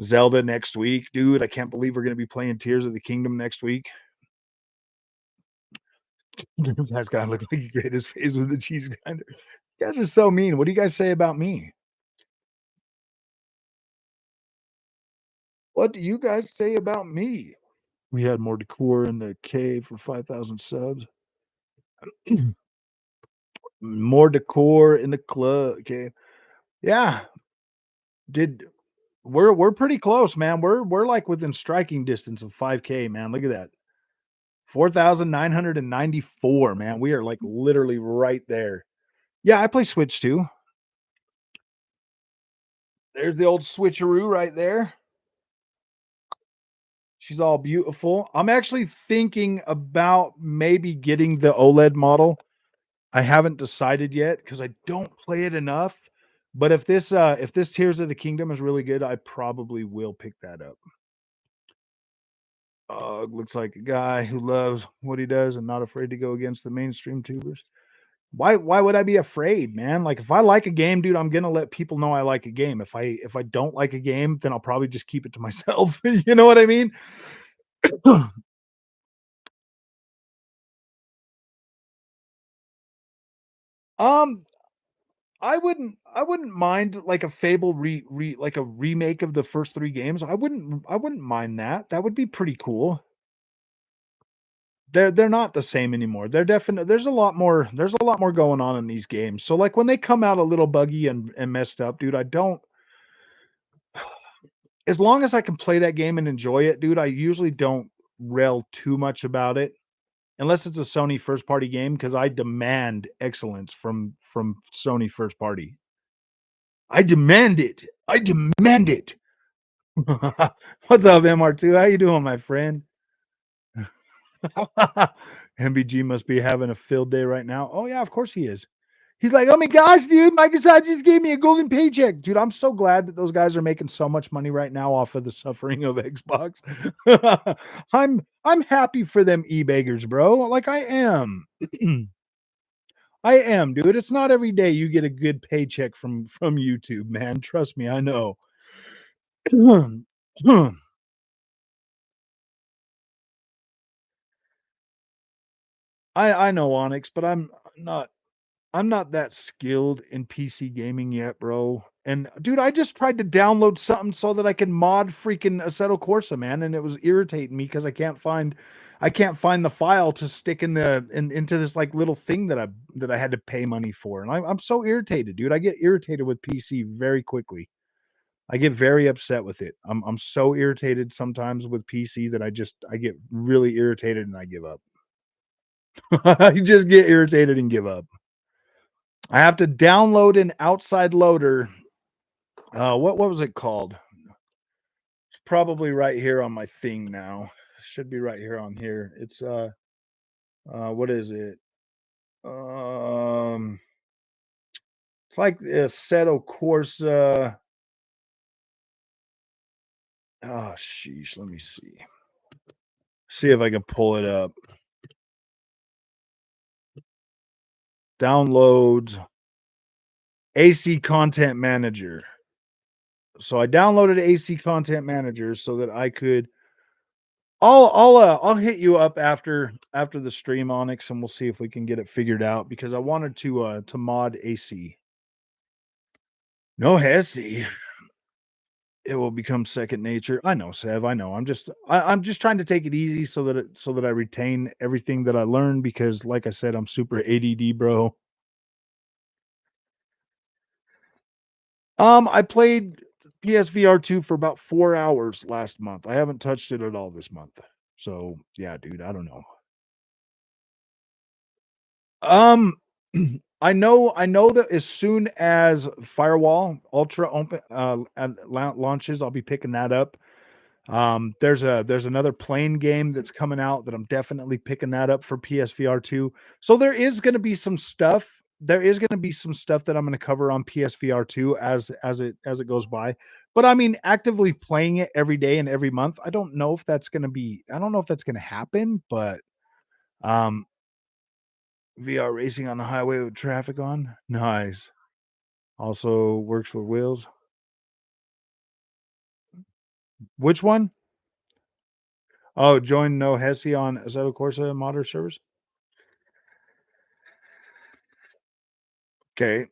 Zelda next week, dude. I can't believe we're gonna be playing Tears of the Kingdom next week. You guys gotta look like you grate his face with the cheese grinder. You guys are so mean. What do you guys say about me? What do you guys say about me? We had more decor in the cave for 5,000 subs. More decor in the club. Okay. Yeah. Did we're pretty close, man. We're like within striking distance of 5K, man. Look at that. 4,994, man. We are like literally right there. Yeah, I play Switch too. There's the old switcheroo right there. She's all beautiful. I'm actually thinking about maybe getting the OLED model. I haven't decided yet because I don't play it enough, But if this Tears of the Kingdom is really good, I probably will pick that up. Looks like a guy who loves what he does and not afraid to go against the mainstream tubers. Why would I be afraid, man? Like if I like a game, dude, I'm gonna let people know I like a game. If I don't like a game, then I'll probably just keep it to myself. You know what I mean? um, I wouldn't mind like a Fable like a remake of the first three games. I wouldn't mind that. That would be pretty cool. They're not the same anymore. They're definitely there's a lot more going on in these games. So like when they come out a little buggy and messed up, dude, I don't as long as I can play that game and enjoy it, dude, I usually don't rail too much about it unless it's a Sony first party game because I demand excellence from Sony first party. I demand it. I demand it. What's up, MR2? How you doing, my friend? MBG must be having a field day right now. Oh yeah, of course he is. He's like, oh my gosh, dude, Microsoft just gave me a golden paycheck. Dude, I'm so glad that those guys are making so much money right now off of the suffering of Xbox. I'm happy for them e-beggars, bro. Like I am. I am, dude. It's not every day you get a good paycheck from YouTube, man. Trust me, I know. I know Onyx, but not I'm not that skilled in PC gaming yet, bro. And dude, I just tried to download something so that I can mod freaking Assetto Corsa, man, and it was irritating me because I can't find the file to stick into this like little thing that I had to pay money for. And I'm so irritated, dude. I get irritated with PC very quickly. I get very upset with it. I'm so irritated sometimes with PC that I get really irritated and I give up. I just get irritated and give up. I have to download an outside loader. What was it called? It's probably right here on my thing now. Should be right here on here. It's what is it? Um, it's like a Seto Corsa. Oh sheesh, let me see. See if I can pull it up. Downloads AC Content Manager. So I downloaded AC Content Manager so that I could I'll hit you up after the stream, Onyx, and we'll see if we can get it figured out because I wanted to mod AC. No Hesi. It will become second nature. I know, Sev. I know. I'm just trying to take it easy so that I retain everything that I learned because, like I said, I'm super ADD, bro. I played PSVR 2 for about 4 hours last month. I haven't touched it at all this month. So yeah, dude, I don't know. Um, I know that as soon as Firewall Ultra open and launches, I'll be picking that up. There's another plane game that's coming out that I'm definitely picking that up for PSVR 2. So there is going to be some stuff. There is going to be some stuff that I'm going to cover on PSVR 2 as it goes by. But I mean, actively playing it every day and every month. I don't know if that's going to happen, but um VR racing on the highway with traffic on. Nice. Also works with wheels. Which one? Oh, join No Hesi on Assetto Corsa modder servers. Okay.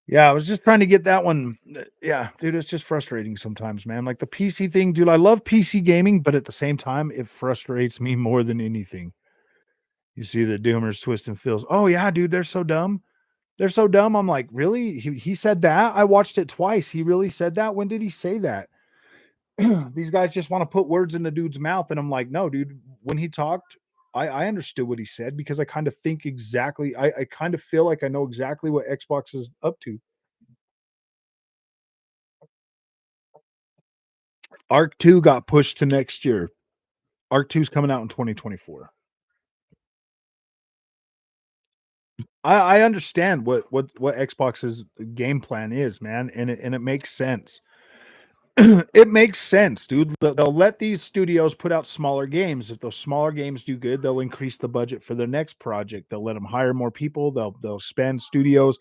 Yeah, I was just trying to get that one. Yeah, dude, it's just frustrating sometimes, man. Like the PC thing, dude. I love PC gaming, but at the same time, it frustrates me more than anything. You see the doomers twisting feels. Oh yeah, dude, they're so dumb. They're so dumb. I'm like, really? He said that? I watched it twice. He really said that? When did he say that? These guys just want to put words in the dude's mouth. And I'm like, no, dude, when he talked, I understood what he said because I kind of think exactly, I kind of feel like I know exactly what Xbox is up to. Arc 2 got pushed to next year. Arc 2 is coming out in 2024. I understand what Xbox's game plan is, man, and it makes sense. It makes sense, dude. They'll let these studios put out smaller games. If those smaller games do good, they'll increase the budget for their next project. They'll let them hire more people. They'll spend studios.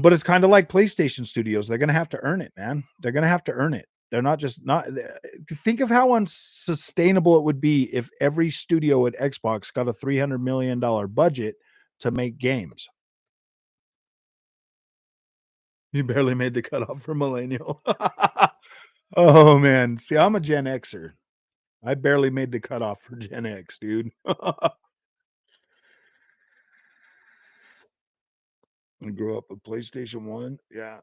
But it's kind of like PlayStation Studios. They're gonna have to earn it, man. They're gonna have to earn it. They're not just not. Think of how unsustainable it would be if every studio at Xbox got a $300 million budget to make games. You barely made the cutoff for millennial. Oh man, see, I'm a Gen Xer. I barely made the cutoff for Gen X, dude. I grew up with PlayStation 1. Yeah.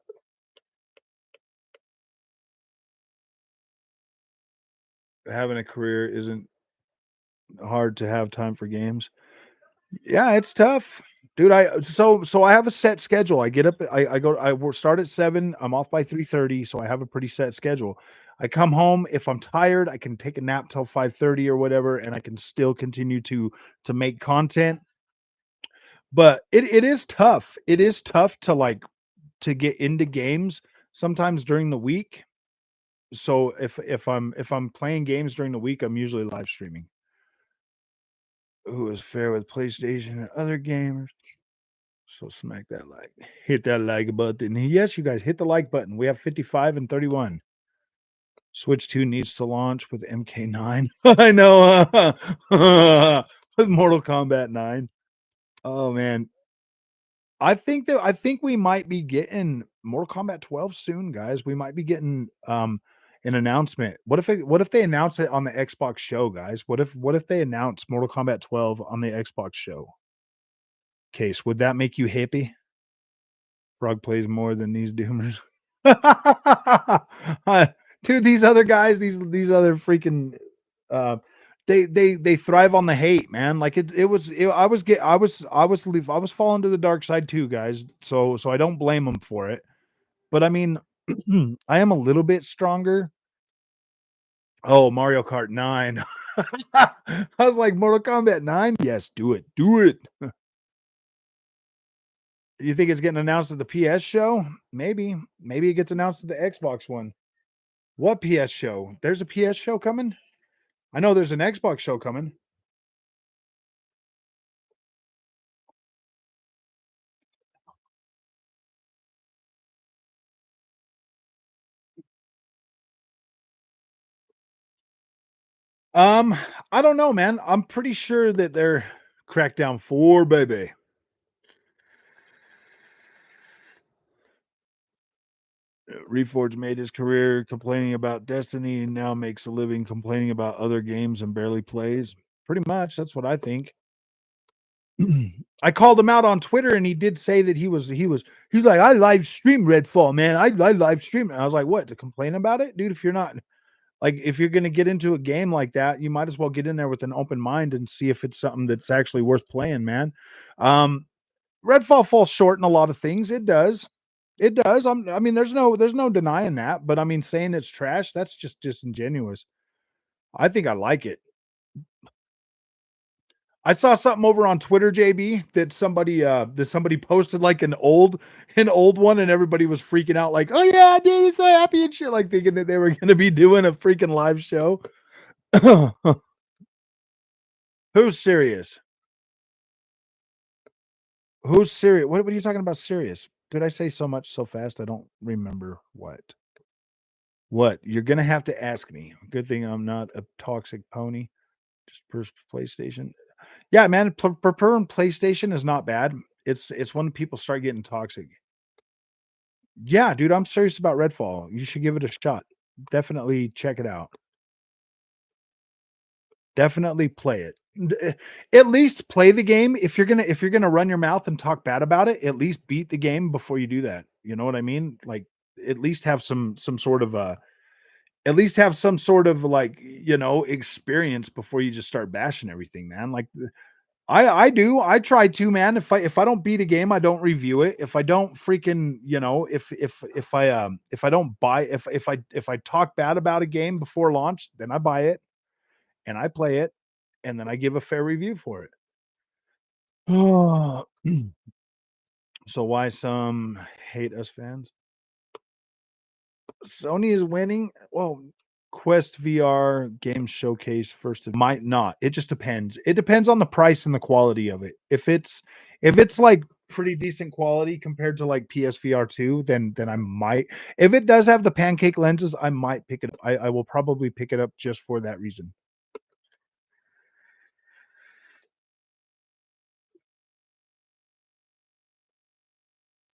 Having a career isn't hard to have time for games. Yeah, it's tough. Dude, so I have a set schedule. I get up, I go, start at 7. I'm off by 3:30, so I have a pretty set schedule. I come home. If I'm tired, I can take a nap till 5:30 or whatever, and I can still continue to make content. But it is tough. It is tough to like to get into games sometimes during the week. So if I'm playing games during the week, I'm usually live streaming. Who is fair with PlayStation and other gamers? So smack that like, hit that like button. Yes, you guys hit the like button. We have 55 and 31. Switch 2 needs to launch with MK9. I know. With Mortal Kombat 9. Oh man. I think we might be getting Mortal Kombat 12 soon, guys. We might be getting an announcement. What if they announce it on the Xbox show, guys? What if they announce Mortal Kombat 12 on the Xbox show? Case, would that make you happy? Frog plays more than these doomers. Uh, Dude, these other guys, these other freaking uh they thrive on the hate, man. Like I was get I was falling to the dark side too, guys. So I don't blame them for it. But I mean, I am a little bit stronger. Oh, Mario Kart 9. I was like, Mortal Kombat 9? Yes, do it. Do it. You think it's getting announced at the PS show? Maybe. Maybe it gets announced at the Xbox one. What PS show? There's a PS show coming? I know there's an Xbox show coming. Um, I don't know, man. I'm pretty sure that they're Crackdown 4, baby. Reforged made his career complaining about Destiny and now makes a living complaining about other games and barely plays. Pretty much, that's what I think. I called him out on Twitter and he did say that he's like, I live stream Redfall, man. I live stream. And I was like, what, to complain about it? Dude, if you're not like if you're gonna get into a game like that, you might as well get in there with an open mind and see if it's something that's actually worth playing, man. Um, Redfall falls short in a lot of things. It does. It does. I mean, there's no denying that, but I mean saying it's trash, that's just disingenuous. I think I like it. I saw something over on Twitter, JB, that somebody posted like an old one, and everybody was freaking out, like, oh yeah, dude, it's so happy and shit, like thinking that they were gonna be doing a freaking live show. Who's serious? Who's serious? What are you talking about serious? Did I say so much so fast? I don't remember what. What? You're gonna have to ask me. Good thing I'm not a toxic pony. Just PlayStation. Yeah, man. Preferring PlayStation is not bad. It's when people start getting toxic. Yeah, dude, I'm serious about Redfall. You should give it a shot. Definitely check it out. Definitely play it. At least play the game. If you're gonna run your mouth and talk bad about it, at least beat the game before you do that. You know what I mean? Like at least have some sort of at least have some sort of like experience before you just start bashing everything, man. Like I do. I try to, man. If I don't beat a game, I don't review it. If I don't freaking, if I don't buy if I talk bad about a game before launch, then I buy it and I play it and then I give a fair review for it. Oh, so why some hate us fans? Sony is winning. Well, Quest VR game showcase first might not. It just depends. It depends on the price and the quality of it. If it's like pretty decent quality compared to like PSVR 2, then I might. If it does have the pancake lenses, I might pick it up. I will probably pick it up just for that reason.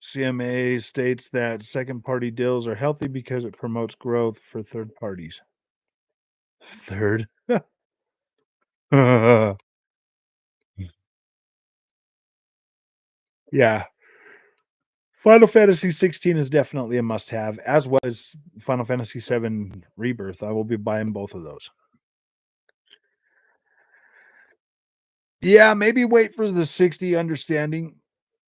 CMA states that second party deals are healthy because it promotes growth for third parties. Third. Yeah. Final Fantasy 16 is definitely a must have, as was Final Fantasy 7 Rebirth. I will be buying both of those. Yeah, maybe wait for the 60 understanding.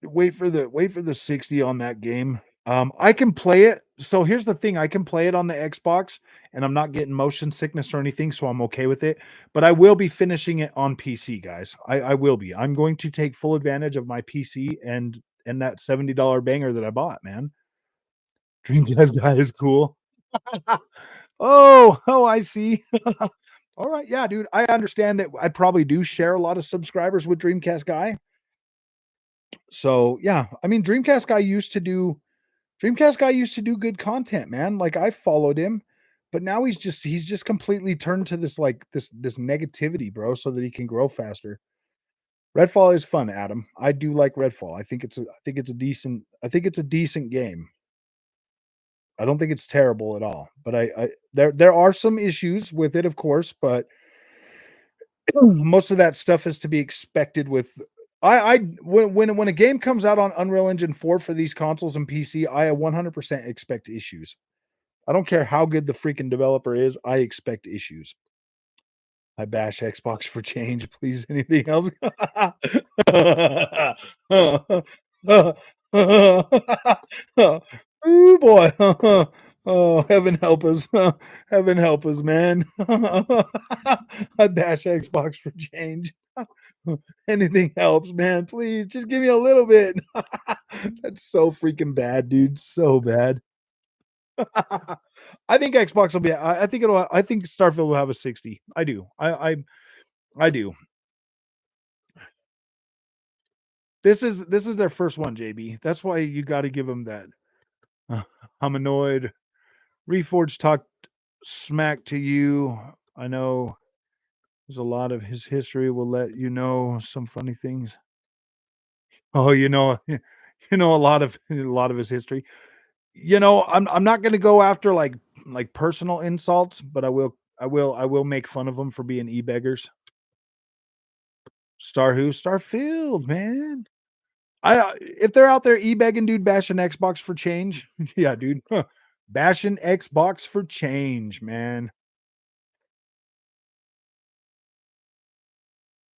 Wait for the 60 on that game. I can play it. So here's the thing, I can play it on the Xbox and I'm not getting motion sickness or anything, so I'm okay with it. But I will be finishing it on PC, guys. I will be. I'm going to take full advantage of my PC and that $70 banger that I bought, man. Dreamcast guy is cool. Oh, I see. All right, yeah, dude. I understand that I probably do share a lot of subscribers with Dreamcast guy. So yeah, I mean Dreamcast guy used to do good content, man. Like I followed him, but now he's just completely turned to this like this negativity, bro, so that he can grow faster. Redfall is fun, Adam. I do like Redfall. I think it's a decent game. I don't think it's terrible at all, but there are some issues with it, of course, but most of that stuff is to be expected with I when a game comes out on Unreal Engine 4 for these consoles and PC, I 100% expect issues. I don't care how good the freaking developer is, I expect issues. I bash Xbox for change, please. Anything else? Oh boy. Oh, heaven help us. Heaven help us, man. I bash Xbox for change. Anything helps, man. Please just give me a little bit. That's so freaking bad, dude. So bad. I think Xbox will be. I think it'll. I think Starfield will have a 60. I do. I do. This is their first one, JB. That's why you got to give them that. I'm annoyed. Reforged talked smack to you. I know there's a lot of his history. Will let you know some funny things. Oh, a lot of his history. I'm not gonna go after like personal insults, but I will make fun of them for being e-beggars. Starfield, man. If they're out there e-begging, dude, bashing Xbox for change, yeah, dude, bashing Xbox for change, man.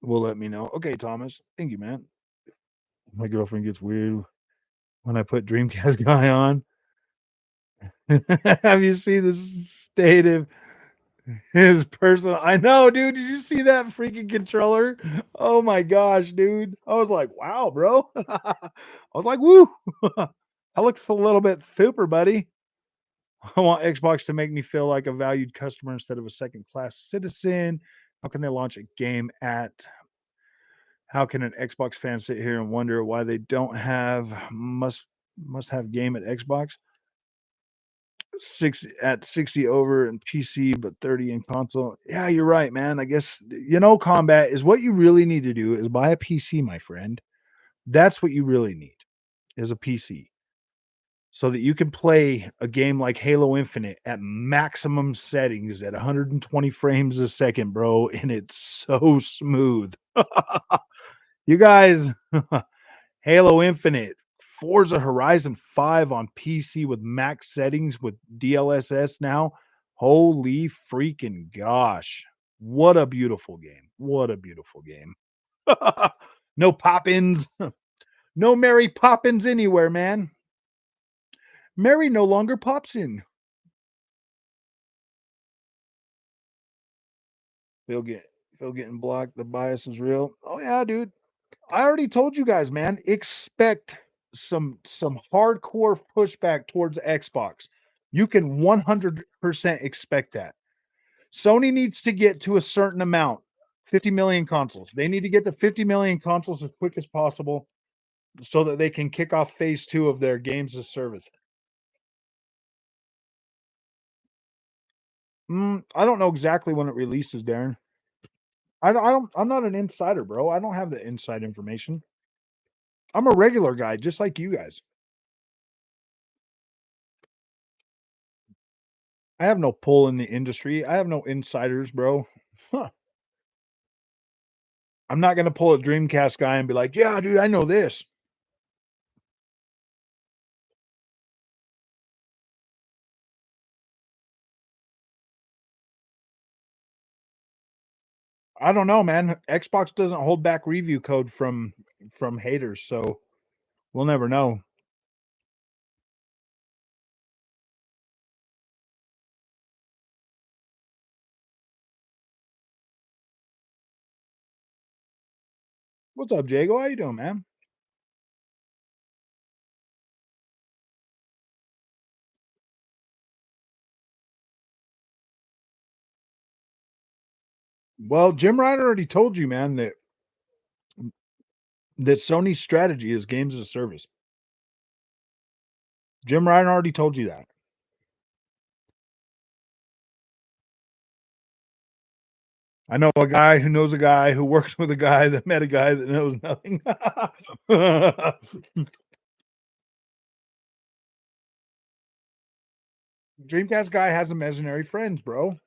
Will let me know. Okay, Thomas. Thank you, man. My girlfriend gets weird when I put Dreamcast guy on. Have you seen the state of his personal? I know, dude. Did you see that freaking controller? Oh my gosh, dude. I was like, wow, bro. I was like, woo. That looks a little bit super, buddy. I want Xbox to make me feel like a valued customer instead of a second class citizen. How can they launch a game at how can an Xbox fan sit here and wonder why they don't have must have game at Xbox? 60 over in PC, but 30 in console. Yeah, you're right, man. I guess combat is what you really need to do is buy a PC, my friend. That's what you really need is a PC. So that you can play a game like Halo Infinite at maximum settings at 120 frames a second, bro, and it's so smooth. You guys, Halo Infinite, Forza Horizon 5 on PC with max settings with DLSS now. Holy freaking gosh. What a beautiful game. What a beautiful game. No pop-ins. No Mary Poppins anywhere, man. Mary no longer pops in. Phil get Phil getting blocked. The bias is real. Oh yeah, dude. I already told you guys, man, expect some hardcore pushback towards Xbox. You can 100% expect that. Sony needs to get to a certain amount, 50 million consoles. They need to get to 50 million consoles as quick as possible so that they can kick off phase 2 of their games as service. I don't know exactly when it releases, Darren. I'm not an insider, bro. I don't have the inside information. I'm a regular guy, just like you guys. I have no pull in the industry. I have no insiders, bro. Huh. I'm not gonna pull a Dreamcast guy and be like, "Yeah, dude, I know this." I don't know, man. Xbox doesn't hold back review code from haters, so we'll never know. What's up, Jago? How you doing, man? Well, Jim Ryan already told you, man, that Sony's strategy is games as a service. Jim Ryan already told you that. I know a guy who knows a guy who works with a guy that met a guy that knows nothing. Dreamcast guy has imaginary friends, bro.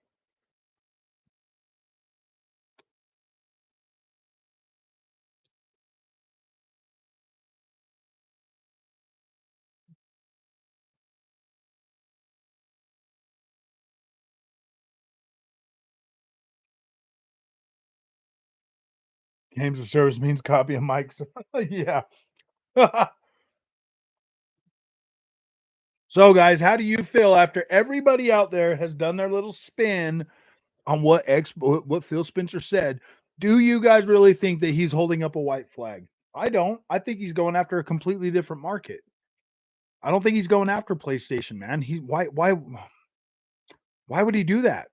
Games of service means copy of Mike's. Yeah. So, guys, how do you feel after everybody out there has done their little spin on what Phil Spencer said? Do you guys really think that he's holding up a white flag? I don't. I think he's going after a completely different market. I don't think he's going after PlayStation, man. He why would he do that?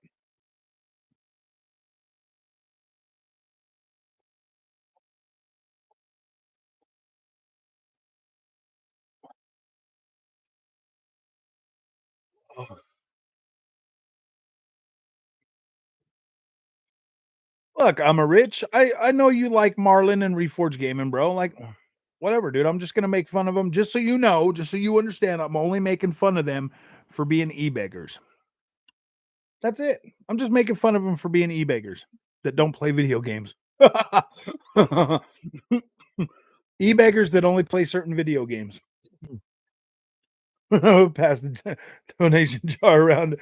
Look, I'm a rich. I know you like Marlin and Reforge Gaming, bro. Like, whatever, dude. I'm just gonna make fun of them, just so you know, just so you understand. I'm only making fun of them for being e-beggars. That's it. I'm just making fun of them for being e-beggars that don't play video games. E-beggars that only play certain video games. Pass the donation jar around.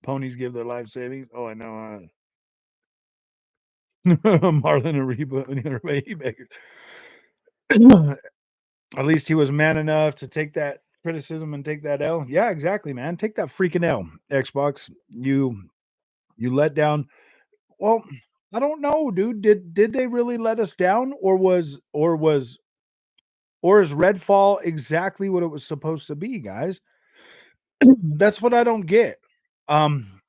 Ponies give their life savings. Oh, I know. Marlon and Reba e-beggars. At least he was man enough to take that criticism and take that L. Yeah, exactly, man. Take that freaking L. Xbox, you let down. Well, I don't know, dude. Did they really let us down, or is Redfall exactly what it was supposed to be, guys? That's what I don't get. Um,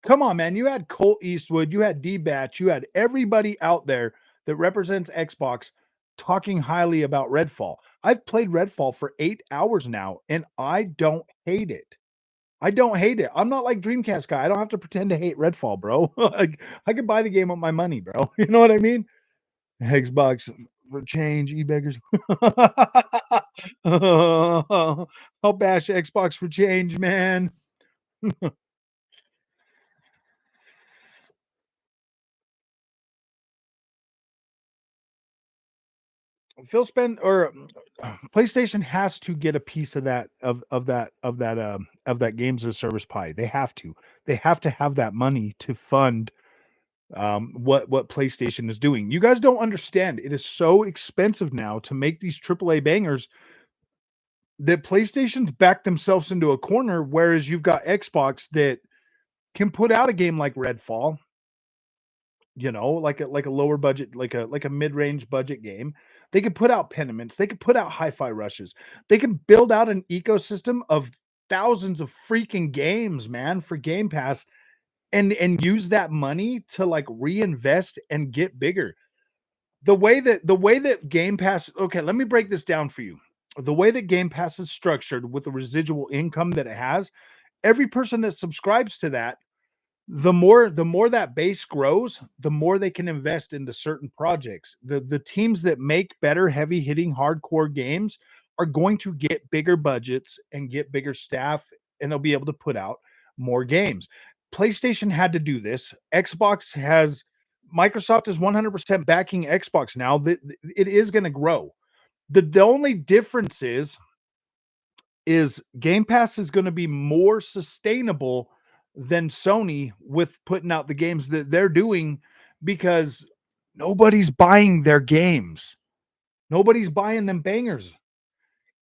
Come on, man. You had Colt Eastwood, you had D-Batch, you had everybody out there that represents Xbox talking highly about Redfall. I've played Redfall for 8 hours now, and I don't hate it. I don't hate it. I'm not like Dreamcast guy. I don't have to pretend to hate Redfall, bro. Like, I could buy the game with my money, bro. You know what I mean? Xbox for change, e-beggars. I'll bash Xbox for change, man. Phil Spen or PlayStation has to get a piece of that of that games as a service pie. They have to. They have to have that money to fund what PlayStation is doing. You guys don't understand. It is so expensive now to make these AAA bangers that PlayStation's backed themselves into a corner, whereas you've got Xbox that can put out a game like Redfall, like a lower budget, like a mid-range budget game. They could put out Peniments, they could put out Hi-Fi Rushes. They can build out an ecosystem of thousands of freaking games, man, for Game Pass and use that money to like reinvest and get bigger. The way that Game Pass, okay, let me break this down for you. The way that Game Pass is structured with the residual income that it has, every person that subscribes to that, the more that base grows, the more they can invest into certain projects. The teams that make better heavy hitting hardcore games are going to get bigger budgets and get bigger staff, and they'll be able to put out more games. PlayStation had to do this. Microsoft is 100% backing Xbox now. It is going to grow. The only difference is Game Pass is going to be more sustainable than Sony with putting out the games that they're doing, because nobody's buying their games. Nobody's buying them bangers.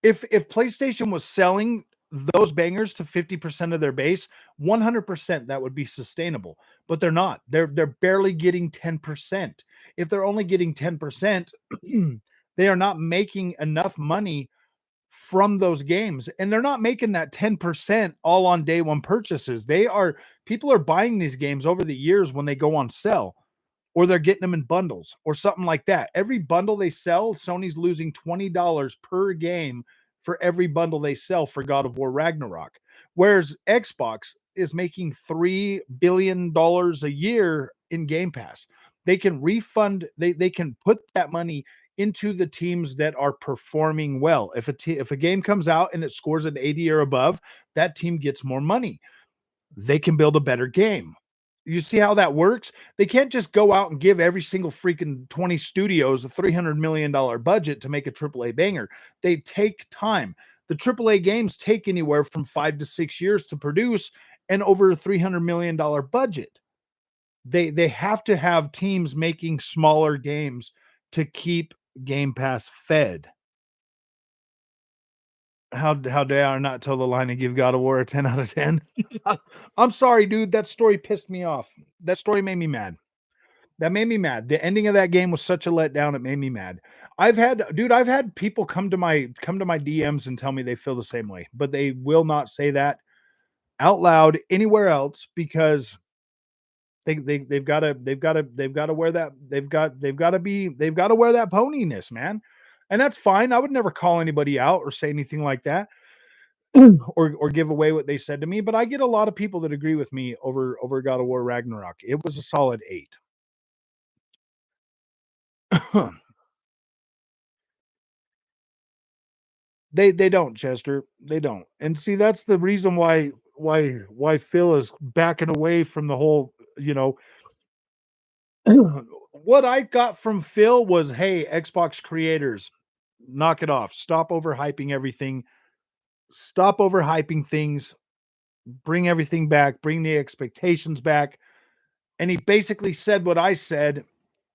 If PlayStation was selling those bangers to 50% of their base, 100% that would be sustainable. But they're not. They're barely getting 10%. If they're only getting 10%, they are not making enough money from those games, and they're not making that 10% all on day one purchases. People are buying these games over the years when they go on sale, or they're getting them in bundles or something like that. Every bundle they sell, Sony's losing $20 per game for every bundle they sell for God of War Ragnarok, whereas Xbox is making $3 billion a year in Game Pass. They can refund, they can put that money into the teams that are performing well. If a game comes out and it scores an 80 or above, that team gets more money. They can build a better game. You see how that works? They can't just go out and give every single freaking 20 studios a $300 million budget to make a AAA banger. They take time. The AAA games take anywhere from 5 to 6 years to produce, and over a $300 million budget. They have to have teams making smaller games to keep Game Pass fed. How dare I not toe the line and give God of War a 10 out of 10? I'm sorry, dude. That story pissed me off. That story made me mad. That made me mad. The ending of that game was such a letdown. It made me mad. I've had people come to my DMs and tell me they feel the same way, but they will not say that out loud anywhere else, because they've got to wear that, they've got to wear that poniness, man. And that's fine. I would never call anybody out or say anything like that, or give away what they said to me, but I get a lot of people that agree with me over God of War Ragnarok. It was a solid 8. They don't, Chester. They don't. And see, that's the reason why Phil is backing away from the whole, what I got from Phil was, hey, Xbox creators, knock it off. Stop overhyping everything. Stop overhyping things. Bring everything back. Bring the expectations back. And he basically said what I said,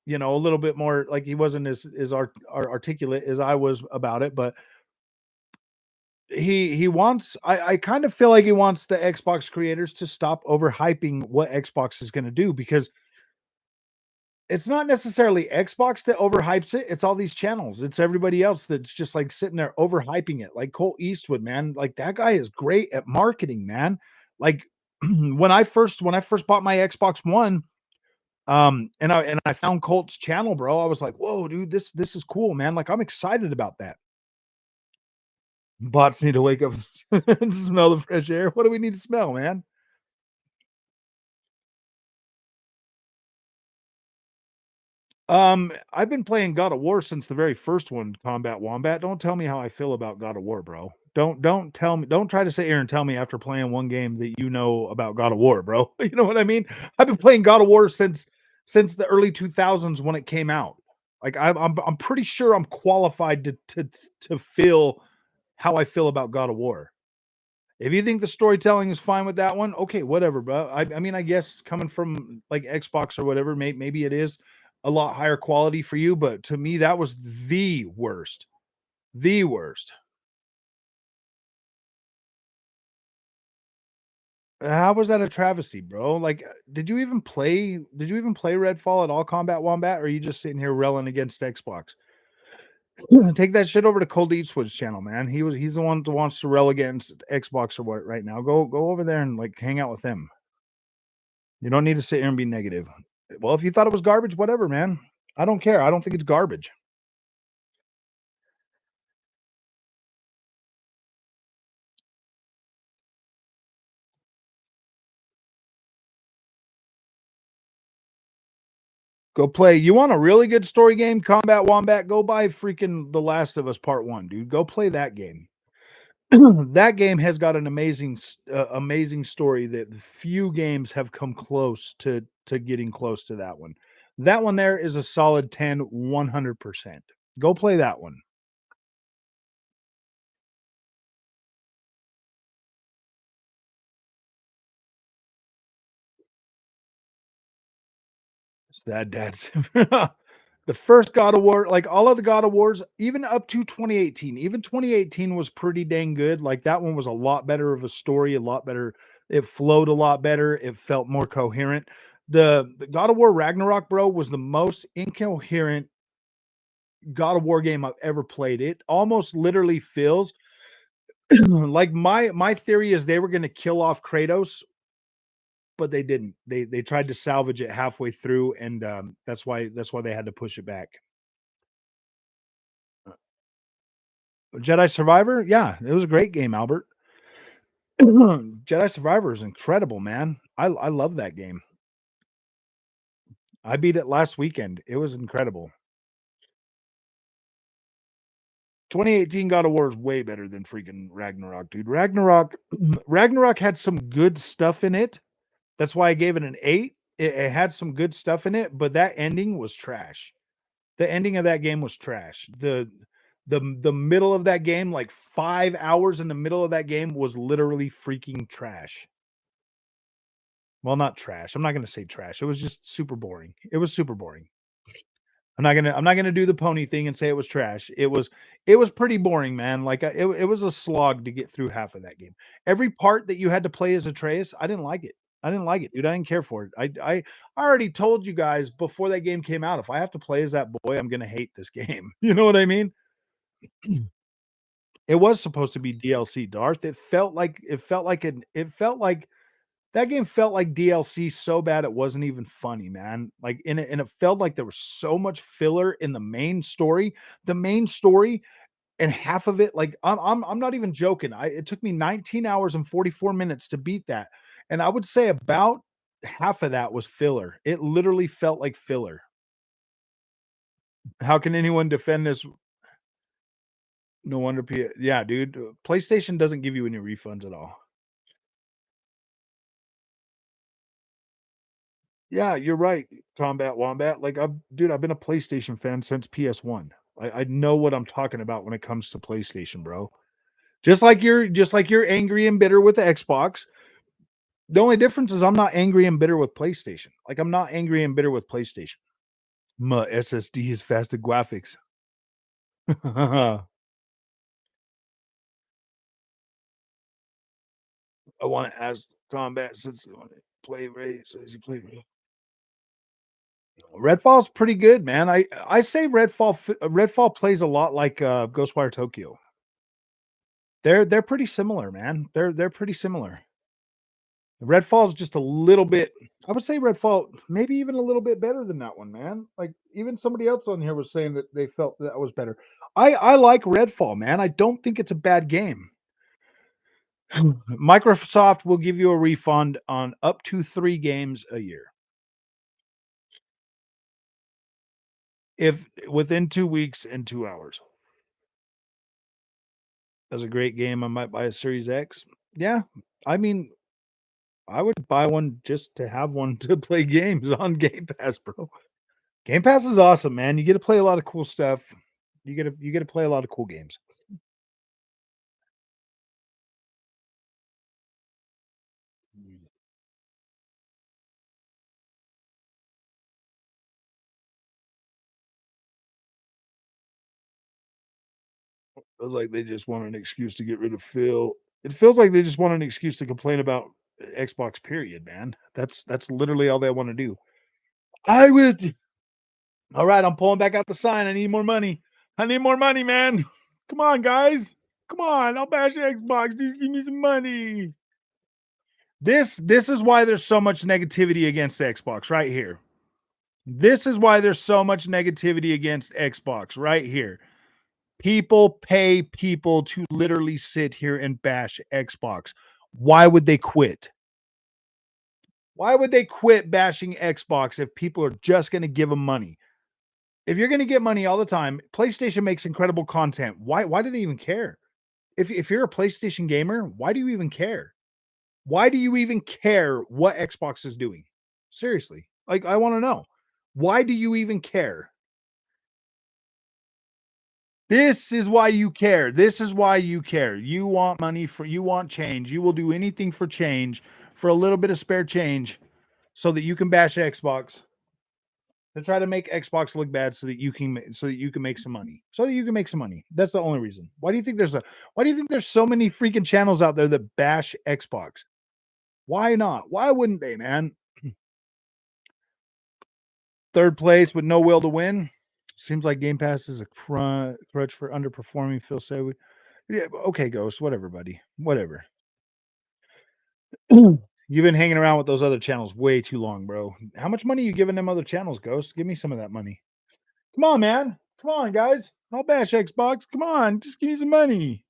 a little bit more, like he wasn't as articulate as I was about it, but he wants, I kind of feel like he wants the Xbox creators to stop overhyping what Xbox is going to do, because it's not necessarily Xbox that overhypes it. It's all these channels. It's everybody else that's just like sitting there overhyping it. Like Colt Eastwood, man. Like that guy is great at marketing, man. Like when I first bought my Xbox One, and I found Colt's channel, bro. I was like, whoa, dude, this is cool, man. Like I'm excited about that. Bots need to wake up and smell the fresh air. What do we need to smell, man? I've been playing God of War since the very first one, Combat Wombat. Don't tell me how I feel about God of War, bro. Don't tell me. Don't try to sit here and tell me after playing one game that you know about God of War, bro. You know what I mean? I've been playing God of War since the early 2000s when it came out. Like I'm pretty sure I'm qualified to feel how I feel about God of War. If you think the storytelling is fine with that one, okay, whatever, bro. I mean, I guess coming from like Xbox or whatever, maybe it is a lot higher quality for you, but to me, that was the worst. The worst. How was that a travesty, bro? Like, did you even play Redfall at all, Combat Wombat, or are you just sitting here railing against Xbox? Take that shit over to Cold Eastwood's channel, man. He's the one that wants to rail against Xbox or what right now. Go over there and like hang out with him. You don't need to sit here and be negative. Well, if you thought it was garbage, whatever, man. I don't care. I don't think it's garbage. Go play. You want a really good story game, Combat Wombat? Go buy freaking The Last of Us Part 1, dude. Go play that game. That game has got an amazing story that few games have come close to getting close to that one. That one there is a solid 10, 100%. Go play that one. It's that that's the first God of War, like all of the God of Wars, even up to 2018. Even 2018 was pretty dang good. Like that one was a lot better of a story, a lot better. It flowed a lot better. It felt more coherent. The God of War Ragnarok, bro, was the most incoherent God of War game I've ever played. It almost literally feels like my theory is they were going to kill off Kratos, but they didn't. They tried to salvage it halfway through, and that's why they had to push it back. Jedi Survivor, yeah, it was a great game, Albert. Jedi Survivor is incredible, man. I love that game. I beat it last weekend. It was incredible. 2018 God of War is way better than freaking Ragnarok, dude. Ragnarok had some good stuff in it. That's why I gave it an 8. It had some good stuff in it, but that ending was trash. The ending of that game was trash. The middle of that game, like 5 hours in the middle of that game was literally freaking trash. Well, not trash. I'm not gonna say trash. It was just super boring. It was super boring. I'm not gonna do the pony thing and say it was trash. It was pretty boring, man. Like it was a slog to get through half of that game. Every part that you had to play as Atreus, I didn't like it. I didn't like it, dude. I didn't care for it. I already told you guys before that game came out. If I have to play as that boy, I'm gonna hate this game. You know what I mean? It was supposed to be DLC, Darth. It felt like that game felt like DLC so bad it wasn't even funny, man. Like and it felt like there was so much filler in the main story. The main story and half of it, like I'm not even joking. It took me 19 hours and 44 minutes to beat that. And I would say about half of that was filler. It literally felt like filler. How can anyone defend this? No wonder yeah, dude. PlayStation doesn't give you any refunds at all. Yeah, you're right, Combat Wombat. Like, I've been a PlayStation fan since PS1. I know what I'm talking about when it comes to PlayStation, bro. Just like you're angry and bitter with the Xbox. The only difference is I'm not angry and bitter with PlayStation. Like, I'm not angry and bitter with PlayStation. My SSD is faster graphics. I want to ask Combat since you want to play Ray. Says you play Ray. Redfall's pretty good, man. I say Redfall plays a lot like Ghostwire Tokyo. They're pretty similar, man. They're pretty similar. Redfall's just a little bit. I would say Redfall maybe even a little bit better than that one, man. Like even somebody else on here was saying that they felt that was better. I like Redfall, man. I don't think it's a bad game. Microsoft will give you a refund on up to 3 games a year. If within 2 weeks and 2 hours. That's a great game. I might buy a Series X. Yeah. I mean, I would buy one just to have one to play games on Game Pass, bro. Game Pass is awesome, man. You get to play a lot of cool stuff. You get to play a lot of cool games. Feels like they just want an excuse to get rid of Phil. It feels like they just want an excuse to complain about Xbox. Period, man. That's literally all they want to do. I would. All right, I'm pulling back out the sign. I need more money. I need more money, man. Come on, guys. Come on. I'll bash Xbox. Just give me some money. This is why there's so much negativity against Xbox right here. This is why there's so much negativity against Xbox right here. People pay people to literally sit here and bash Xbox. Why would they quit? Why would they quit bashing Xbox if people are just going to give them money? If you're going to get money all the time, PlayStation makes incredible content. Why do they even care? If you're a PlayStation gamer, why do you even care? Why do you even care what Xbox is doing? Seriously. Like, I want to know. Why do you even care? This is why you care. This is why you care. You want money you want change. You will do anything for change, for a little bit of spare change, so that you can bash Xbox, to try to make Xbox look bad so that you can make some money. So that you can make some money. That's the only reason. Why do you think there's so many freaking channels out there that bash Xbox? Why not? Why wouldn't they, man? Third place with no will to win. Seems like Game Pass is a crutch for underperforming. Phil said, "Yeah, okay, Ghost. Whatever, buddy. Whatever. You've been hanging around with those other channels way too long, bro. How much money you giving them other channels, Ghost? Give me some of that money. Come on, man. Come on, guys. I'll bash Xbox. Come on, just give me some money.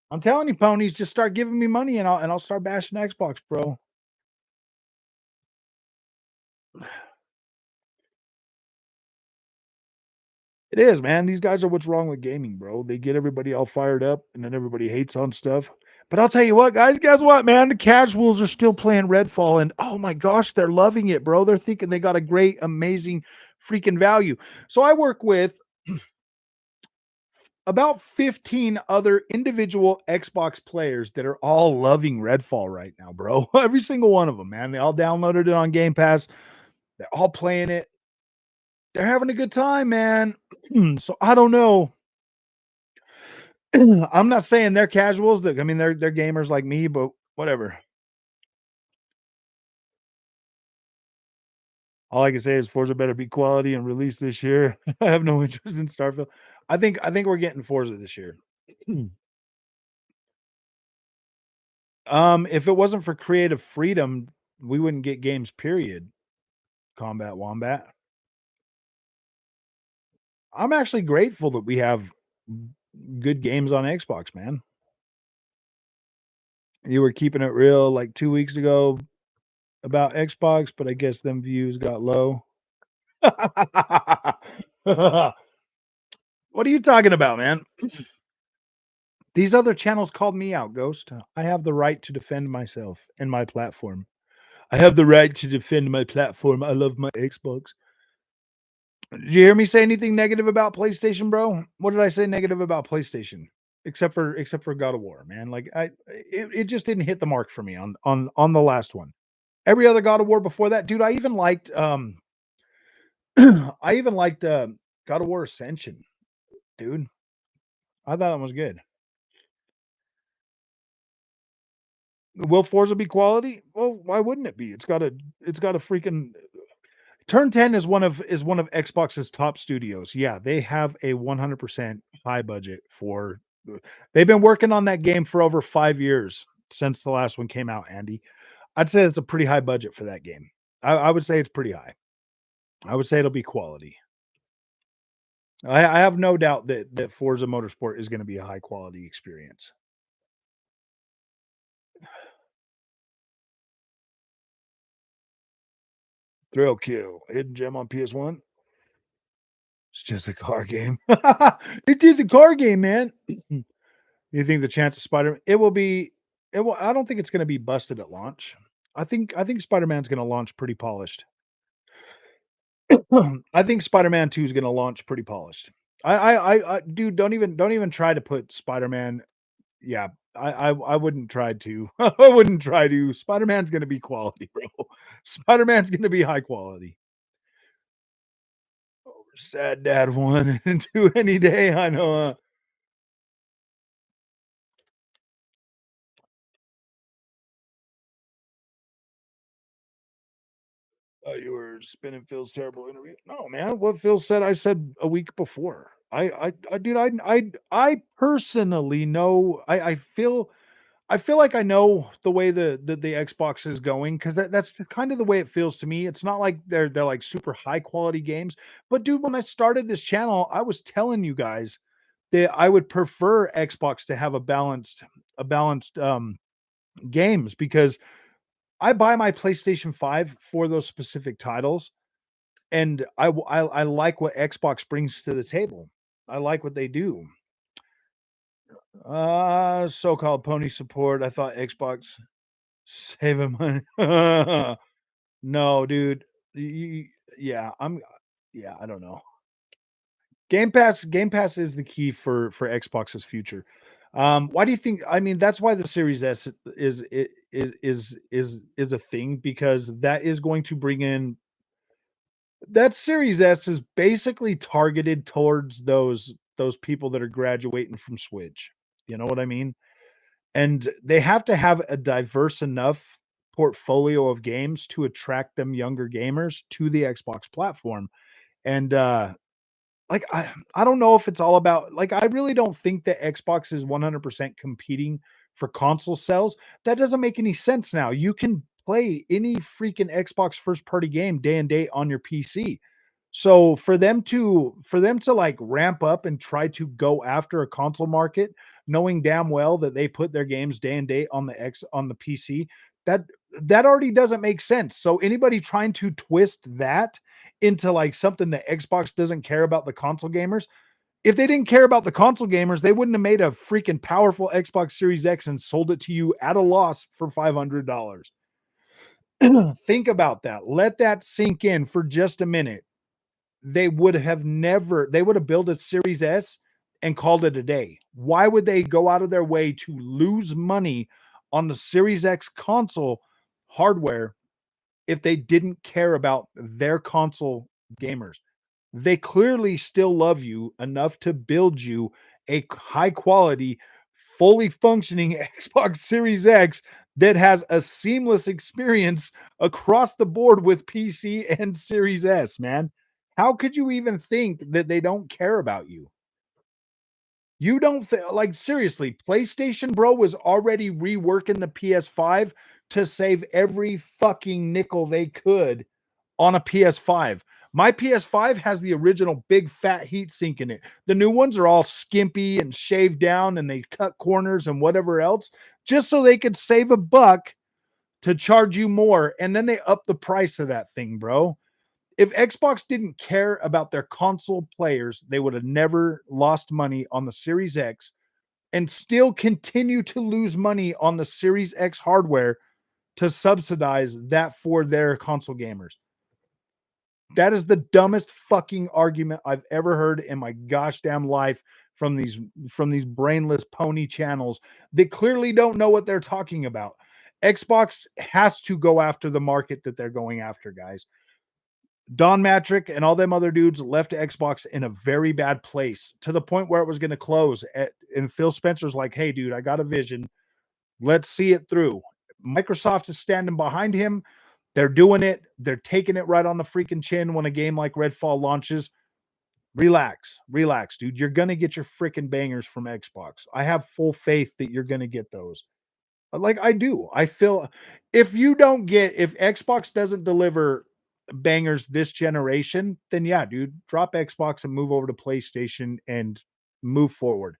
I'm telling you, ponies, just start giving me money and I'll start bashing Xbox, bro. It is, man. These guys are what's wrong with gaming, bro. They get everybody all fired up and then everybody hates on stuff. But I'll tell you what, guys, guess what, man? The casuals are still playing Redfall and oh my gosh, they're loving it, bro. They're thinking they got a great, amazing freaking value. So I work with about 15 other individual Xbox players that are all loving Redfall right now, bro. Every single one of them, man. They all downloaded it on Game Pass. They're all playing it. They're having a good time, man. So I don't know. I'm not saying they're casuals. I mean, they're gamers like me, but whatever. All I can say is Forza better be quality and release this year. I have no interest in Starfield. I think we're getting Forza this year. If it wasn't for creative freedom, we wouldn't get games, period. Combat Wombat. I'm actually grateful that we have good games on Xbox, man. You were keeping it real like 2 weeks ago about Xbox, but I guess them views got low. What are you talking about, man? These other channels called me out, Ghost. I have the right to defend myself and my platform. I have the right to defend my platform. I love my Xbox. Did you hear me say anything negative about PlayStation, bro? What did I say negative about PlayStation? Except for God of War, man. Like it just didn't hit the mark for me on the last one. Every other God of War before that, dude, I even liked I even liked God of War Ascension, dude. I thought that was good. Will Forza be quality? Well, why wouldn't it be? It's got a freaking Turn 10 is one of Xbox's top studios. Yeah, they have a 100% high budget for they've been working on that game for over 5 years since the last one came out, Andy. I'd say it's a pretty high budget for that game. I would say it's pretty high. I would say it'll be quality. I have no doubt that Forza Motorsport is gonna be a high quality experience. Thrill Kill, hidden gem on PS1. It's just a car game. It did the car game, man. You think the chance of Spider it will I don't think it's gonna be busted at launch. I think Spider-Man's gonna launch pretty polished. I think Spider-Man 2 is gonna launch pretty polished. I dude, don't even try to put Spider-Man. Yeah, I wouldn't try to. I wouldn't try to. Spider-Man's gonna be quality, bro. Spider-Man's gonna be high quality. Sad dad 1 and 2 any day. I know, You were spinning Phil's terrible interview. No, man. What Phil said, I said a week before. Dude, I personally know. I feel like I know the way the Xbox is going because that's just kind of the way it feels to me. It's not like they're like super high quality games, but dude, when I started this channel, I was telling you guys that I would prefer Xbox to have a balanced games because I buy my PlayStation 5 for those specific titles, and I like what Xbox brings to the table. I like what they do. So-called pony support. I thought Xbox saving money. No, dude. Y- yeah, yeah, I don't know. Game Pass is the key for Xbox's future. Why do you think? I mean, that's why the Series S is a thing because that is going to bring in that Series S is basically targeted towards those people that are graduating from Switch. You know what I mean? And they have to have a diverse enough portfolio of games to attract them younger gamers to the Xbox platform. And like I don't know if it's all about like I really don't think that Xbox is 100% competing for console sales. That doesn't make any sense now. You can play any freaking Xbox first party game day and date on your PC. So for them to like ramp up and try to go after a console market, knowing damn well that they put their games day and date on the PC, that that already doesn't make sense. So anybody trying to twist that into like something that Xbox doesn't care about the console gamers. If they didn't care about the console gamers, they wouldn't have made a freaking powerful Xbox Series X and sold it to you at a loss for $500. Think about that. Let that sink in for just a minute. They would have built a Series S and called it a day. Why would they go out of their way to lose money on the Series X console hardware if they didn't care about their console gamers? They clearly still love you enough to build you a high quality, fully functioning Xbox Series X that has a seamless experience across the board with PC and Series S, man. How could you even think that they don't care about you? You don't like seriously, PlayStation Bro was already reworking the PS5 to save every fucking nickel they could on a PS5. My PS5 has the original big fat heat sink in it. The new ones are all skimpy and shaved down and they cut corners and whatever else just so they could save a buck to charge you more. And then they up the price of that thing, bro. If Xbox didn't care about their console players, they would have never lost money on the Series X and still continue to lose money on the Series X hardware to subsidize that for their console gamers. That is the dumbest fucking argument I've ever heard in my gosh damn life from these brainless pony channels that clearly don't know what they're talking about. Xbox has to go after the market that they're going after, guys. Don Matrick and all them other dudes left Xbox in a very bad place to the point where it was going to close. And Phil Spencer's like, "Hey, dude, I got a vision. Let's see it through." Microsoft is standing behind him. They're doing it. They're taking it right on the freaking chin when a game like Redfall launches. Relax, relax, dude. You're gonna get your freaking bangers from Xbox. I have full faith that you're gonna get those. Like I do. I feel if Xbox doesn't deliver bangers this generation, then yeah, dude, drop Xbox and move over to PlayStation and move forward.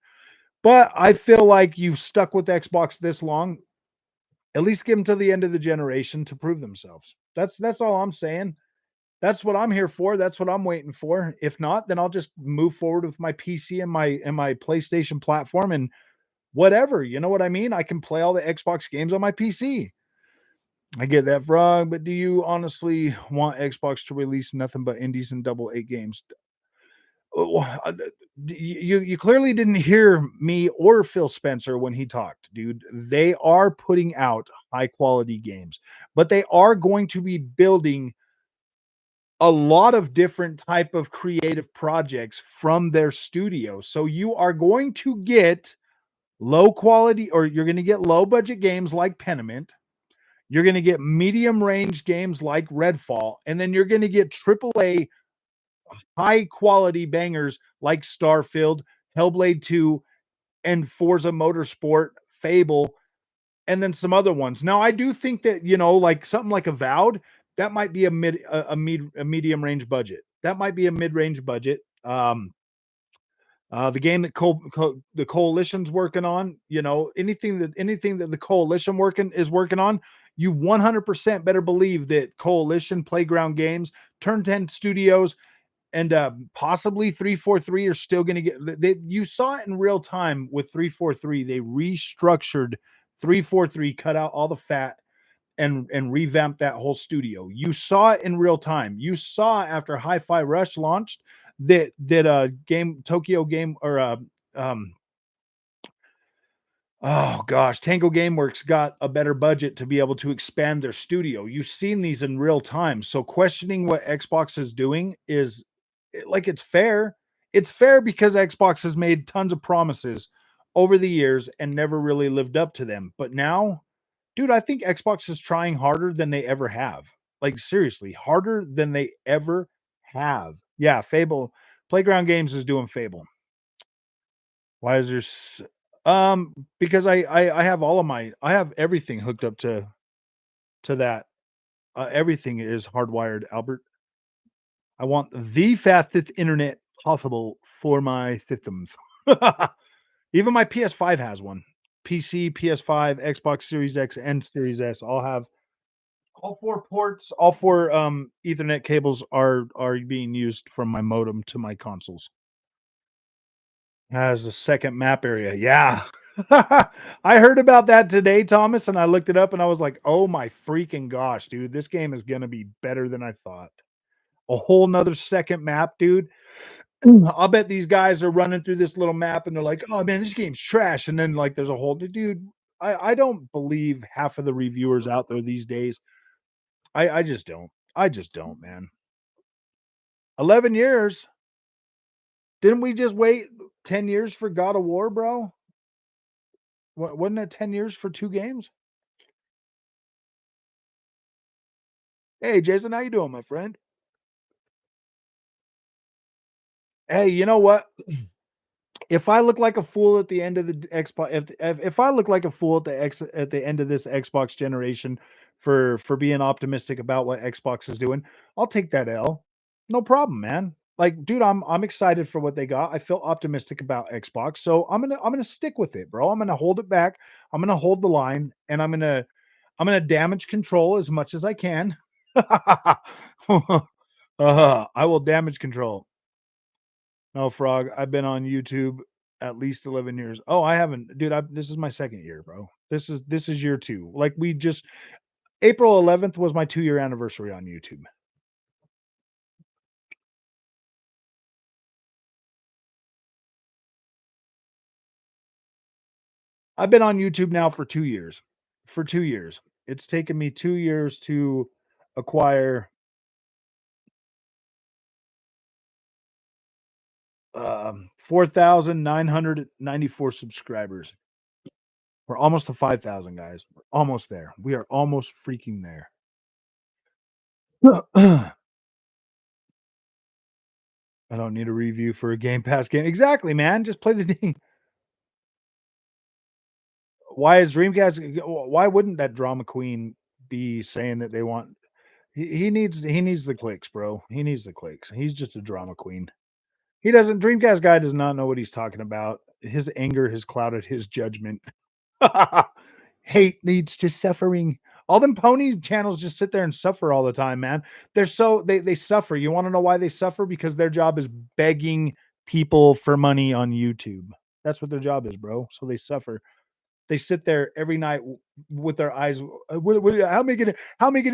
But I feel like you've stuck with Xbox this long. At least give them to the end of the generation to prove themselves. That's all I'm saying. That's what I'm here for. That's what I'm waiting for. If not, then I'll just move forward with my PC and my PlayStation platform and whatever. You know what I mean? I can play all the Xbox games on my PC. I get that wrong, but do you honestly want Xbox to release nothing but indies and double A games? You clearly didn't hear me or Phil Spencer when he talked, dude. They are putting out high quality games, but they are going to be building a lot of different type of creative projects from their studio. So you are going to get low quality or you're going to get low budget games like Pentiment. You're going to get medium range games like Redfall, and then you're going to get AAA high quality bangers like Starfield, Hellblade 2, and Forza Motorsport, Fable, and then some other ones. Now, I do think that, like something like Avowed, that might be a medium range budget. That might be a mid range budget. The game that the coalition's working on, anything that the coalition working on, you 100% better believe that Coalition, Playground Games, Turn 10 Studios, and possibly 343 are still going to you saw it in real time with 343. They restructured 343, cut out all the fat, and revamped that whole studio. You saw it in real time. You saw after Hi-Fi Rush launched that game Tokyo Game or um oh gosh, Tango Gameworks got a better budget to be able to expand their studio. You've seen these in real time. So questioning what Xbox is doing is like it's fair. It's fair because Xbox has made tons of promises over the years and never really lived up to them. But now, dude, I think Xbox is trying harder than they ever have. Like seriously, harder than they ever have. Yeah, Fable Playground Games is doing Fable. Why is because I have I have everything hooked up to that. Everything is hardwired, Albert. I want the fastest internet possible for my systems. Even my PS5 has one. PC, PS5, Xbox Series X, and Series S all have all four ports, all four Ethernet cables are being used from my modem to my consoles. Has a second map area. Yeah. I heard about that today, Thomas, and I looked it up and I was like, oh my freaking gosh, dude, this game is gonna be better than I thought. A whole nother second map, dude. I'll bet these guys are running through this little map and they're like, oh man, this game's trash. And then like there's a whole dude. I don't believe half of the reviewers out there these days. I just don't. I just don't, man. 11 years. Didn't we just wait 10 years for God of War, bro? Wasn't it 10 years for 2 games? Hey, Jason, how you doing, my friend? Hey, you know what? If I look like a fool at the end of the Xbox, if I look like a fool at the end of this Xbox generation for being optimistic about what Xbox is doing, I'll take that L. No problem, man. Like, dude, I'm excited for what they got. I feel optimistic about Xbox, so I'm gonna stick with it, bro. I'm gonna hold it back. I'm gonna hold the line, and I'm gonna damage control as much as I can. I will damage control. No, Frog, I've been on YouTube at least 11 years. Oh, I haven't, dude. This is my second year, bro. This is year 2. Like we just April 11th was my 2-year anniversary on YouTube. I've been on YouTube now for 2 years. For 2 years. It's taken me 2 years to acquire 4,994 subscribers. We're almost to 5,000, guys. We're almost there. We are almost freaking there. I don't need a review for a Game Pass game. Exactly, man. Just play the thing. Why is Dreamcast? Why wouldn't that drama queen be saying that they want? He needs the clicks, bro. He needs the clicks. He's just a drama queen. He doesn't. Dreamcast guy does not know what he's talking about. His anger has clouded his judgment. Hate leads to suffering. All them pony channels just sit there and suffer all the time, man. They suffer. You want to know why they suffer? Because their job is begging people for money on YouTube. That's what their job is, bro. So they suffer. They sit there every night with their eyes. How am I gonna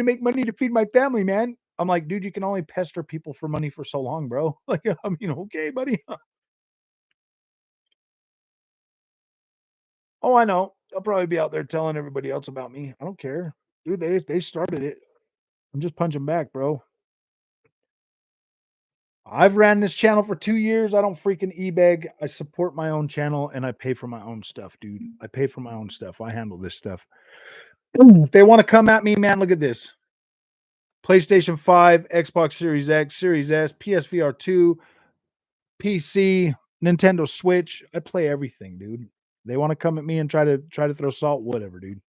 make money to feed my family, man? I'm like, dude, you can only pester people for money for so long, bro. Like, I mean, okay, buddy. Oh, I know. They'll probably be out there telling everybody else about me. I don't care. Dude, they started it. I'm just punching back, bro. I've ran this channel for 2 years. I don't freaking e-beg. I support my own channel and I pay for my own stuff, dude. I pay for my own stuff. I handle this stuff. If they want to come at me, man, look at this. PlayStation 5, Xbox Series X, Series S, PSVR 2, PC, Nintendo Switch. I play everything, dude. They want to come at me and try to throw salt, whatever, dude.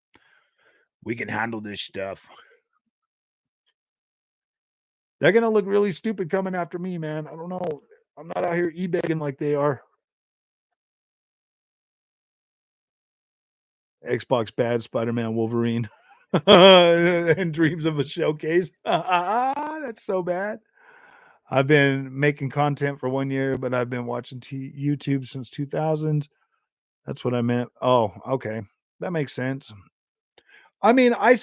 We can handle this stuff. They're gonna look really stupid coming after me, man. I don't know. I'm not out here e-begging like they are. Xbox bad, Spider-Man, Wolverine, and dreams of a showcase. That's so bad. I've been making content for 1 year, but I've been watching YouTube since 2000s. That's what I meant. Oh, okay. That makes sense. I mean, I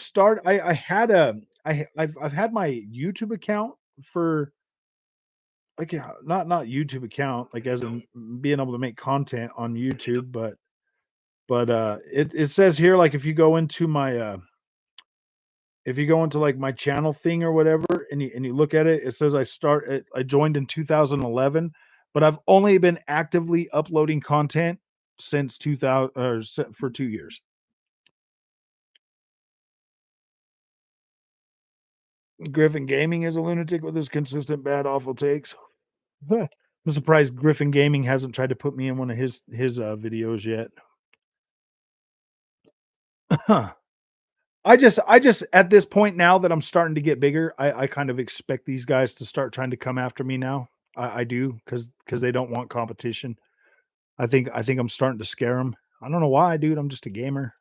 had a I've had my YouTube account for like yeah, not YouTube account, like as in being able to make content on YouTube, but it says here like if you go into like my channel thing or whatever and you look at it, it says I joined in 2011, but I've only been actively uploading content since 2000 for 2 years. Griffin Gaming is a lunatic with his consistent bad awful takes. I'm surprised Griffin Gaming hasn't tried to put me in one of his videos yet. I just at this point now that I'm starting to get bigger, I kind of expect these guys to start trying to come after me now. I do because they don't want competition. I think I'm starting to scare them. I don't know why, dude. I'm just a gamer,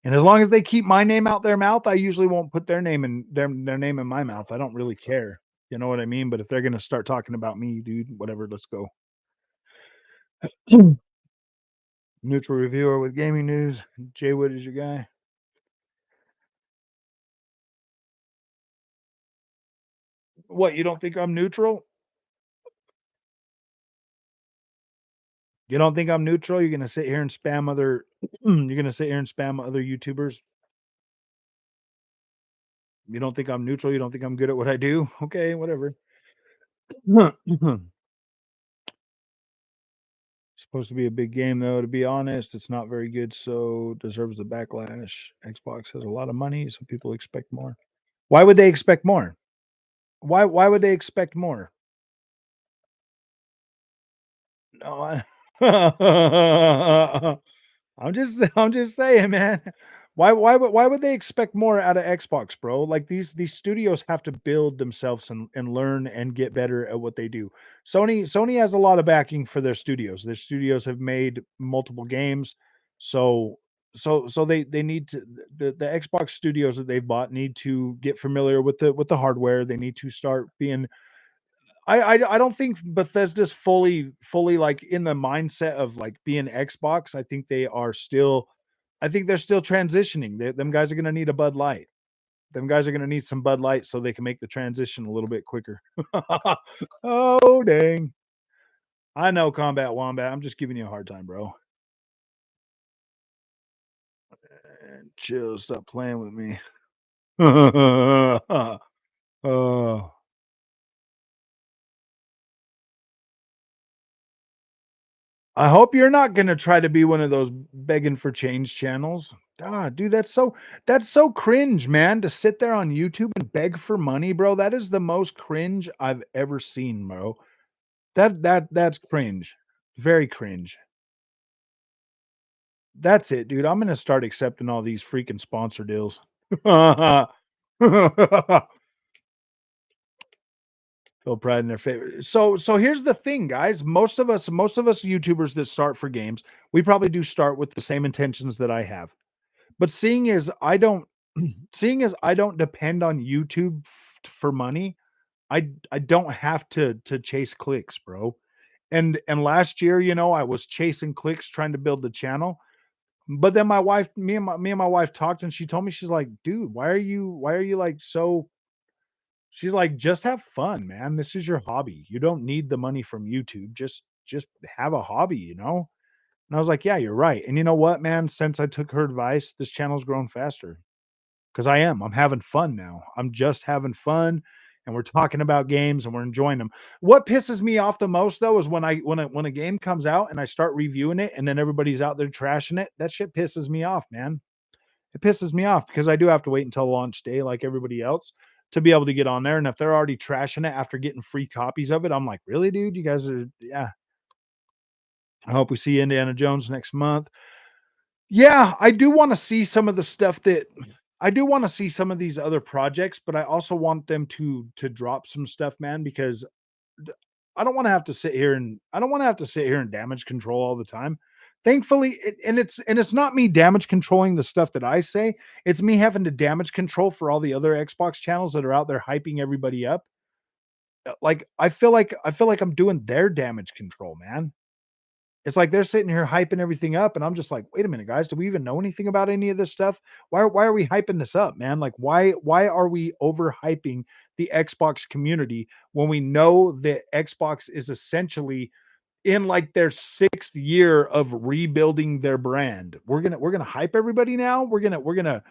and as long as they keep my name out their mouth, I usually won't put their name in my mouth. I don't really care. You know what I mean? But if they're gonna start talking about me, dude, whatever, let's go. Neutral reviewer with gaming news. Jay Wood is your guy. What, you don't think I'm neutral? You don't think I'm neutral? You're gonna sit here and spam other you're gonna sit here and spam other YouTubers? You don't think I'm neutral? You don't think I'm good at what I do? Okay, whatever. Supposed to be a big game though, to be honest. It's not very good, so deserves the backlash. Xbox has a lot of money, so people expect more. Why would they expect more? Why would they expect more? No, I'm just saying, man. Why would they expect more out of Xbox, bro? Like these studios have to build themselves and learn and get better at what they do. Sony has a lot of backing for their studios. Their studios have made multiple games. So they need to the Xbox studios that they've bought need to get familiar with the hardware. They need to start being I don't think Bethesda's fully, like, in the mindset of, like, being Xbox. I think they're still transitioning. Them guys are gonna need a Bud Light. Them guys are gonna need some Bud Light so they can make the transition a little bit quicker. Oh, dang. I know, Combat Wombat. I'm just giving you a hard time, bro. Chill, stop playing with me. Oh. I hope you're not gonna try to be one of those begging for change channels. Ah, dude, that's so cringe, man, to sit there on YouTube and beg for money, bro. That is the most cringe I've ever seen, bro. That's cringe. Very cringe. That's it, dude. I'm gonna start accepting all these freaking sponsor deals. Feel pride in their favor. So here's the thing, guys. Most of us YouTubers that start for games, we probably do start with the same intentions that I have. But seeing as I don't depend on YouTube for money, I don't have to chase clicks, bro. And last year, I was chasing clicks trying to build the channel. But then my wife, me and my wife talked and she told me, she's like, dude, why are you like so she's like, just have fun, man. This is your hobby. You don't need the money from YouTube. Just have a hobby. And I was like, yeah, you're right. And you know what, man? Since I took her advice, this channel's grown faster. Because I'm having fun now. I'm just having fun, and we're talking about games and we're enjoying them. What pisses me off the most though is when a game comes out and I start reviewing it and then everybody's out there trashing it. That shit pisses me off, man. It pisses me off because I do have to wait until launch day like everybody else to be able to get on there, and if they're already trashing it after getting free copies of it, I'm like, "Really, dude? You guys are" yeah. I hope we see Indiana Jones next month. Yeah, I do wanna see some of the stuff that I do wanna see some of these other projects, but I also want them to drop some stuff, man, because d I don't wanna have to sit here and I don't wanna have to sit here and damage control all the time. Thankfully, it's not me damage controlling the stuff that I say, it's me having to damage control for all the other Xbox channels that are out there hyping everybody up. Like, I feel like I'm doing their damage control, man. It's like they're sitting here hyping everything up, and I'm just like, "Wait a minute, guys. Do we even know anything about any of this stuff? Why are we hyping this up, man? Like, why are we overhyping the Xbox community when we know that Xbox is essentially in, like, their 6th year of rebuilding their brand? We're gonna hype everybody now? We're gonna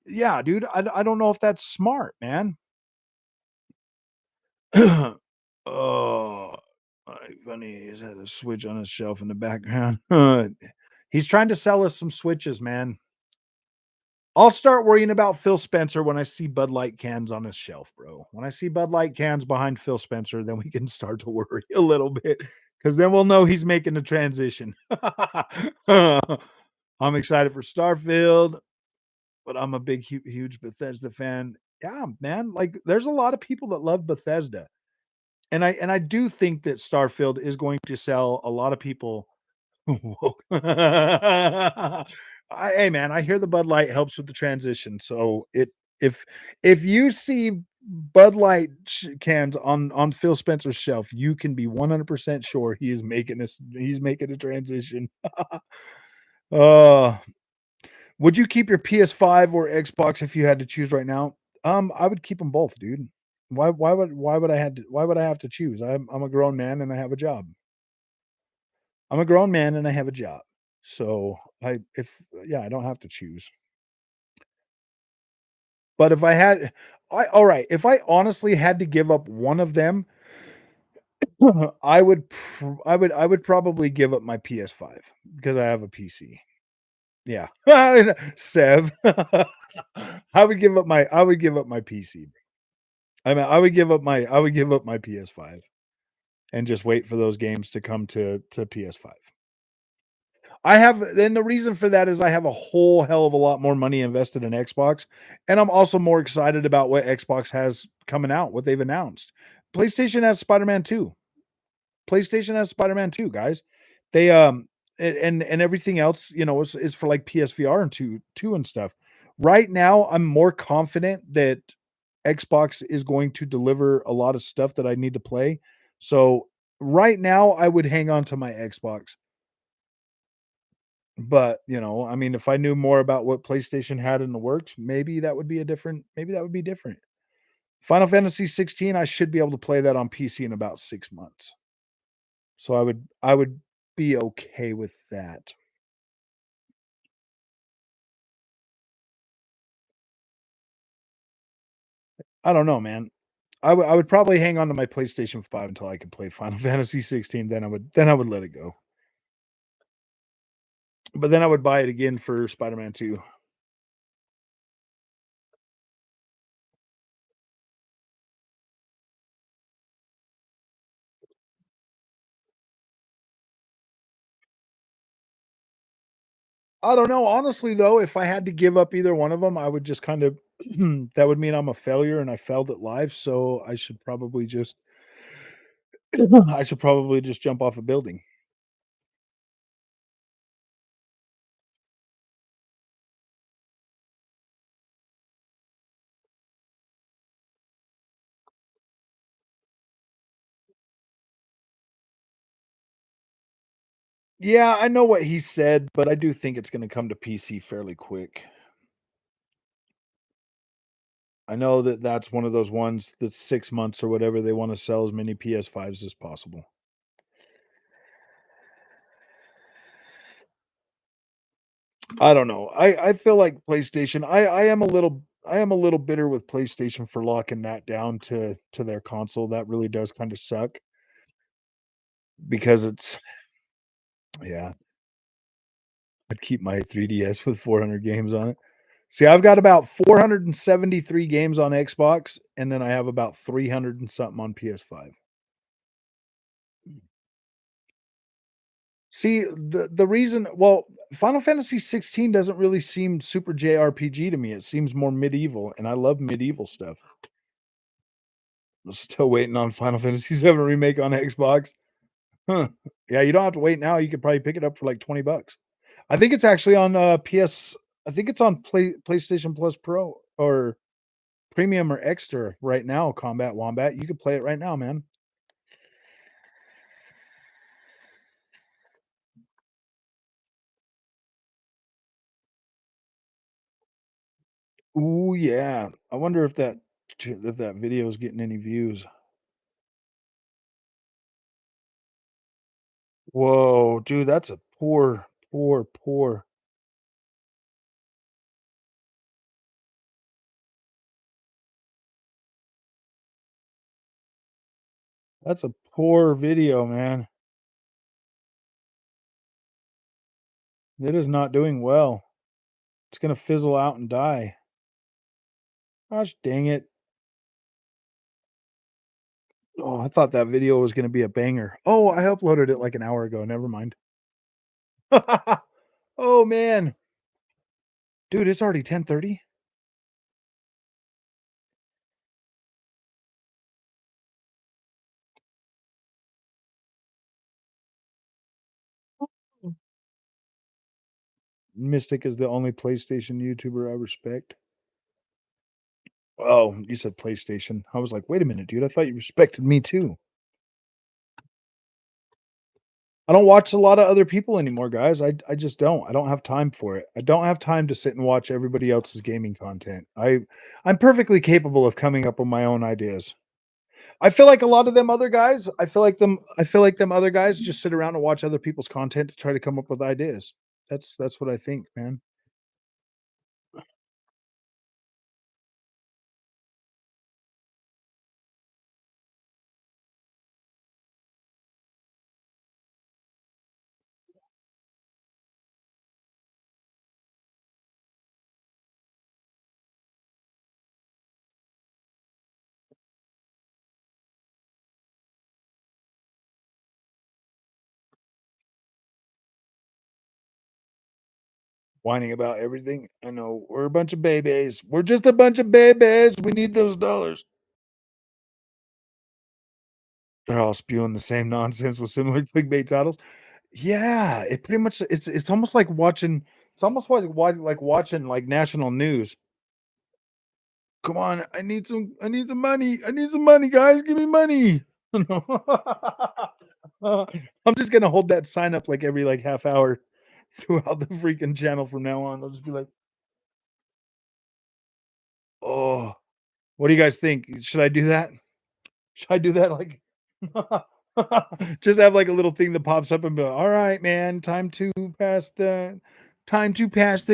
yeah, dude, I don't know if that's smart, man." Oh, like, funny, he's had a Switch on his shelf in the background. He's trying to sell us some Switches, man. I'll start worrying about Phil Spencer when I see Bud Light cans on his shelf, bro. When I see Bud Light cans behind Phil Spencer, then we can start to worry a little bit because then we'll know he's making the transition. I'm excited for Starfield, but I'm a big, huge Bethesda fan. Yeah, man. Like, there's a lot of people that love Bethesda. And I do think that Starfield is going to sell a lot of people. Whoa. Hey, man, I hear the Bud Light helps with the transition, so if if you see Bud Light cans on Phil Spencer's shelf, you can be 100% sure he's making a transition. Uh, would you keep your PS5 or Xbox if you had to choose right now? I would keep them both, dude. Why would I have to choose? I'm a grown man and I have a job. I'm a grown man and I have a job. So I if yeah, I don't have to choose. But if I had I all right, if I honestly had to give up one of them, I would probably give up my PS5 because I have a PC. Yeah. Sev. I would give up my PC. I mean, I would give up my PS5 and just wait for those games to come to PS5. I have and the reason for that is I have a whole hell of a lot more money invested in Xbox, and I'm also more excited about what Xbox has coming out, what they've announced. PlayStation has Spider-Man 2. PlayStation has Spider-Man 2, guys. They and everything else, is for like PSVR and 2 and stuff. Right now, I'm more confident that Xbox is going to deliver a lot of stuff that I need to play. So right now, I would hang on to my Xbox. But, I mean, if I knew more about what PlayStation had in the works, maybe that would be different. Final Fantasy 16, I should be able to play that on PC in about 6 months. So I would be okay with that. I don't know, man. I would probably hang on to my PlayStation 5 until I could play Final Fantasy 16, then I would let it go. But then I would buy it again for Spider-Man 2. I don't know, honestly, though, if I had to give up either one of them, I would just kind of that would mean I'm a failure and I failed at life, so I should probably just jump off a building. Yeah, I know what he said, but I do think it's gonna come to PC fairly quick. I know that that's one of those ones that's 6 months or whatever, they wanna sell as many PS5s as possible. I don't know. I feel like PlayStation I am a little bitter with PlayStation for locking that down to their console. That really does kinda suck because it's yeah, I'd keep my 3DS with 400 games on it. See, I've got about 473 games on Xbox, and then I have about 300 and something on PS5. See, the reason well, Final Fantasy 16 doesn't really seem super JRPG to me. It seems more medieval, and I love medieval stuff. I'm still waiting on Final Fantasy 7 remake on Xbox. Huh. Yeah, you don't have to wait now. You could probably pick it up for like 20 bucks. I think it's actually on PS. I think it's on PlayStation Plus Pro or Premium or Extra right now. Combat Wombat, you could play it right now, man. Ooh, yeah. I wonder if that video is getting any views. Whoa, dude, that's a poor, poor, poor. That's a poor video, man. It is not doing well. It's gonna fizzle out and die. Gosh dang it. Oh, I thought that video was gonna be a banger. Oh, I uploaded it like an hour ago. Never mind. Oh man. Dude, it's already 10:30. Mystic is the only PlayStation YouTuber I respect. Oh, you said PlayStation. I was like, wait a minute, dude. I thought you respected me too. I don't watch a lot of other people anymore, guys. I just don't. I don't have time for it. I don't have time to sit and watch everybody else's gaming content. I'm perfectly capable of coming up with my own ideas. I feel like a lot of them other guys, I feel like them other guys just sit around and watch other people's content to try to come up with ideas. That's what I think, man. Whining about everything. I know we're a bunch of babies. We're just a bunch of babies. We need those dollars. They're all spewing the same nonsense with similar clickbait titles. Yeah, it pretty much it's almost like watching it's almost like watching like national news. Come on, I need some money. I need some money, guys. Give me money. I'm just gonna hold that sign up like every like half hour throughout the freaking channel from now on. I'll just be like, oh, what do you guys think? Should I do that? Should I do that? Like, just have like a little thing that pops up and be like, all right, man, time to pass the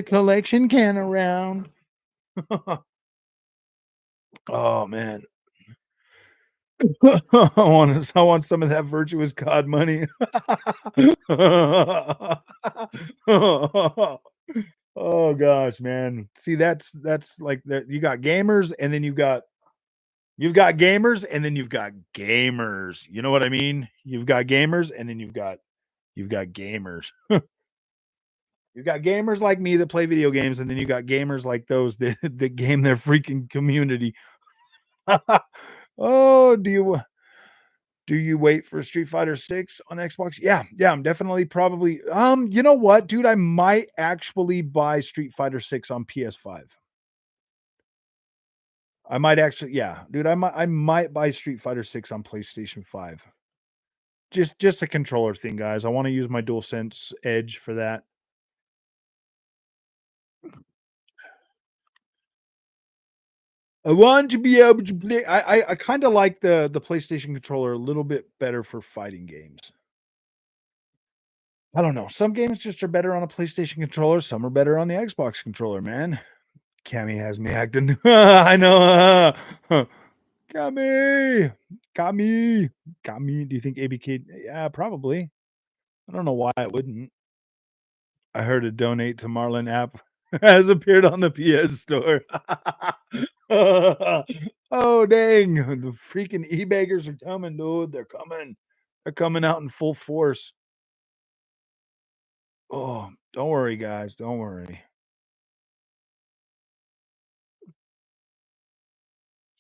collection can around. Oh man. I want some of that virtuous God money. Oh gosh, man. See, that's like that you got gamers and then you've got gamers and then you've got gamers. You know what I mean? You've got gamers and then you've got gamers. You've got gamers like me that play video games, and then you got gamers like those that, that game their freaking community. Oh, do you wait for Street Fighter 6 on Xbox? Yeah, yeah, I'm definitely probably you know what, dude? I might actually buy Street Fighter 6 on PS5. I might actually, yeah, dude, I might buy Street Fighter 6 on PlayStation 5. Just a controller thing, guys. I want to use my DualSense Edge for that. I want to be able to play. I kind of like the PlayStation controller a little bit better for fighting games. I don't know. Some games just are better on a PlayStation controller. Some are better on the Xbox controller. Man, Cammy has me acting. I know. Cammy, Cammy, Cammy. Do you think ABK? Yeah, probably. I don't know why I wouldn't. I heard a donate to Marlin app. has appeared on the PS Store. Oh, dang. The freaking e-baggers are coming, dude. They're coming. They're coming out in full force. Oh, don't worry, guys. Don't worry.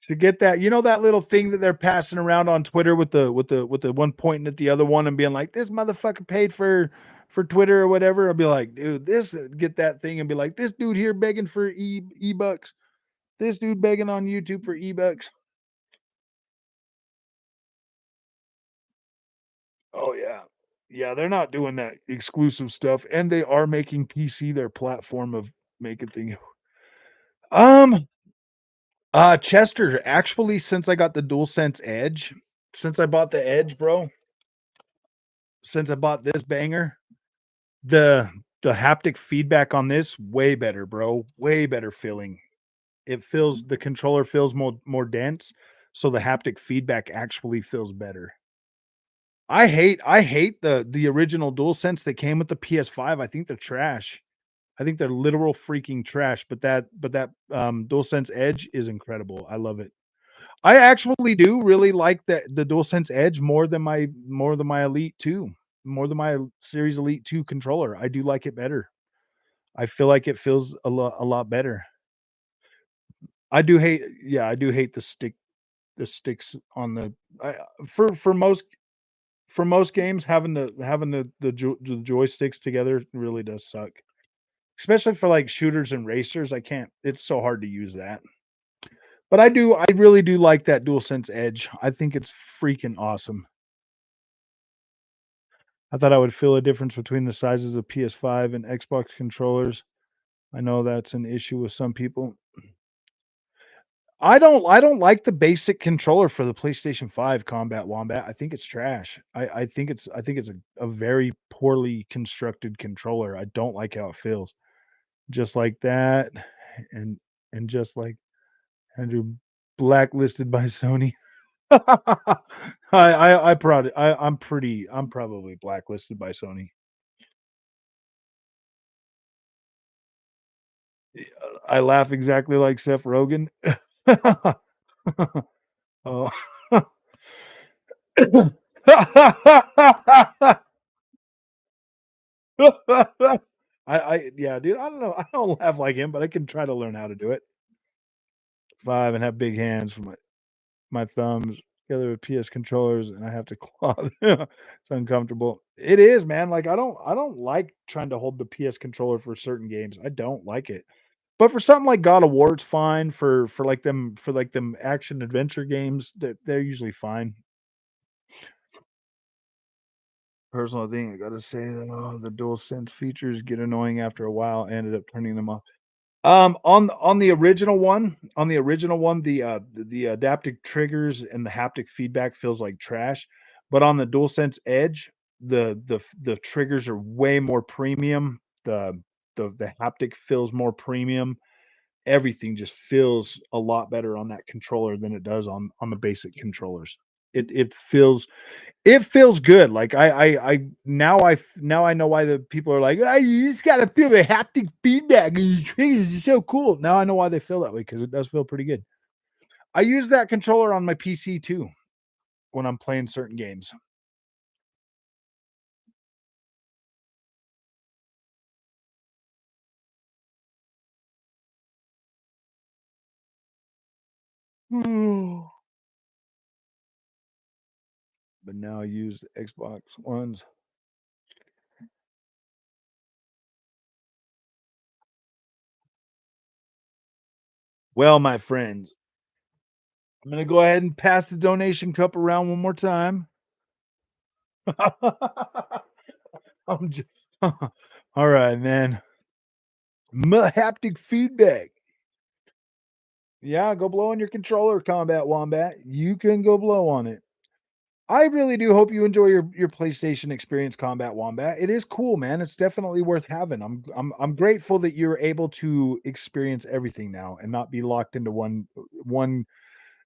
To get that, that little thing that they're passing around on Twitter with the one pointing at the other one and being like, "This motherfucker paid for Twitter or whatever." I'll be like, "Dude, this get that thing," and be like, "This dude here begging for e-bucks. This dude begging on YouTube for e-bucks." Oh yeah. Yeah, they're not doing that exclusive stuff, and they are making PC their platform of making things. Um, Chester, actually, since I got the DualSense Edge, since I bought the Edge, bro, since I bought this banger, the the haptic feedback on this way better, bro. Way better feeling. The controller feels more dense, so the haptic feedback actually feels better. I hate the original DualSense that came with the PS5. I think they're trash. I think they're literal freaking trash, but that DualSense Edge is incredible. I love it. I actually do really like the DualSense Edge more than my Elite 2, more than my Series Elite 2 controller. I do like it better. I feel like it feels a lot better. I do hate the sticks on the I, for most games having the joysticks together really does suck. Especially for like shooters and racers, I can't. It's so hard to use that. But I really do like that DualSense Edge. I think it's freaking awesome. I thought I would feel a difference between the sizes of PS5 and Xbox controllers. I know that's an issue with some people. I don't like the basic controller for the PlayStation 5 Combat Wombat. I think it's trash. I think it's a very poorly constructed controller. I don't like how it feels. Just like that, and just like Andrew blacklisted by Sony. I'm probably blacklisted by Sony. I laugh exactly like Seth Rogen. Oh. Yeah, dude, I don't know. I don't laugh like him, but I can try to learn how to do it. 5 and have big hands for my thumbs together with PS controllers, and I have to claw them. It's uncomfortable. It is, man. Like I don't like trying to hold the PS controller for certain games. I don't like it. But for something like God of War, it's fine. For them action adventure games, they're usually fine. Personal thing, I gotta say though, the dual sense features get annoying after a while. I ended up turning them off. On the original one, the adaptive triggers and the haptic feedback feels like trash. But on the DualSense Edge, the triggers are way more premium. The haptic feels more premium. Everything just feels a lot better on that controller than it does on the basic controllers. It feels good. Like now I know why the people are like, "Ah, you just gotta feel the haptic feedback and your triggers are so cool." Now I know why they feel that way because it does feel pretty good. I use that controller on my PC too when I'm playing certain games. But now I use the Xbox ones. Well, my friends, I'm gonna go ahead and pass the donation cup around one more time. I'm just, all right, man. Haptic feedback. Yeah, go blow on your controller, Combat Wombat. You can go blow on it. I really do hope you enjoy your PlayStation experience, Combat Wombat. It is cool, man. It's definitely worth having. I'm grateful that you're able to experience everything now and not be locked into one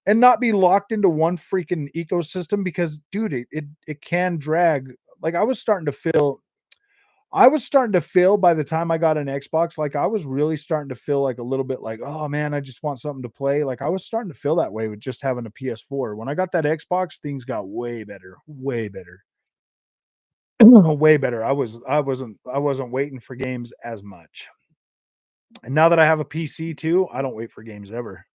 and not be locked into one freaking ecosystem because dude, it can drag. Like I was starting to feel by the time I got an Xbox, like, I was really starting to feel like a little bit like, "Oh, man, I just want something to play." Like, I was starting to feel that way with just having a PS4. When I got that Xbox, things got way better, way better, way better. I wasn't waiting for games as much. And now that I have a PC too, I don't wait for games ever.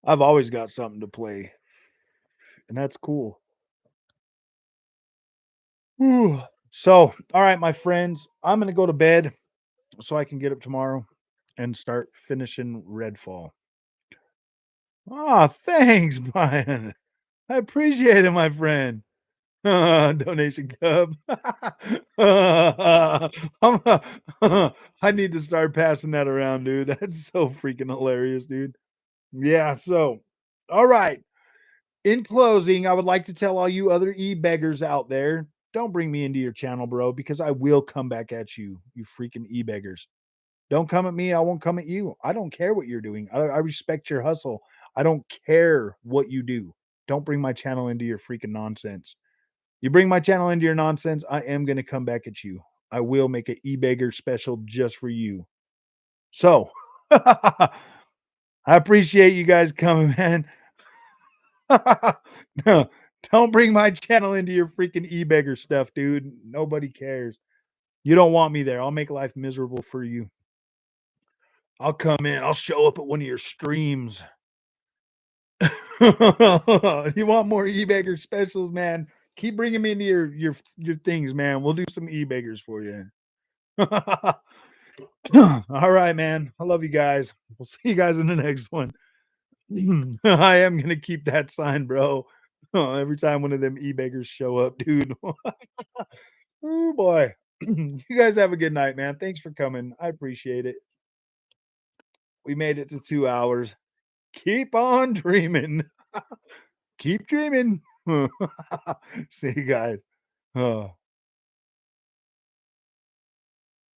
I've always got something to play, and that's cool. Whew. So, all right, my friends, I'm gonna go to bed so I can get up tomorrow and start finishing Redfall. Ah, thanks, Brian. I appreciate it, my friend. Donation cub. I need to start passing that around, dude. That's so freaking hilarious, dude. Yeah. So, all right. In closing, I would like to tell all you other e-beggars out there, don't bring me into your channel, bro, because I will come back at you, you freaking e-beggars. Don't come at me. I won't come at you. I don't care what you're doing. I respect your hustle. I don't care what you do. Don't bring my channel into your freaking nonsense. You bring my channel into your nonsense, I am going to come back at you. I will make an e-beggar special just for you. So, I appreciate you guys coming, man. No, don't bring my channel into your freaking e-beggar stuff, dude. Nobody cares. You don't want me there. I'll make life miserable for you. I'll come in. I'll show up at one of your streams. You want more e-beggar specials, man? Keep bringing me into your things, man. We'll do some e-beggars for you. All right, man. I love you guys. We'll see you guys in the next one. I am gonna keep that sign, bro. Every time one of them e-beggars show up, dude. Oh boy. You guys have a good night, man. Thanks for coming. I appreciate it. We made it to 2 hours. Keep on dreaming. Keep dreaming. See you guys. Oh.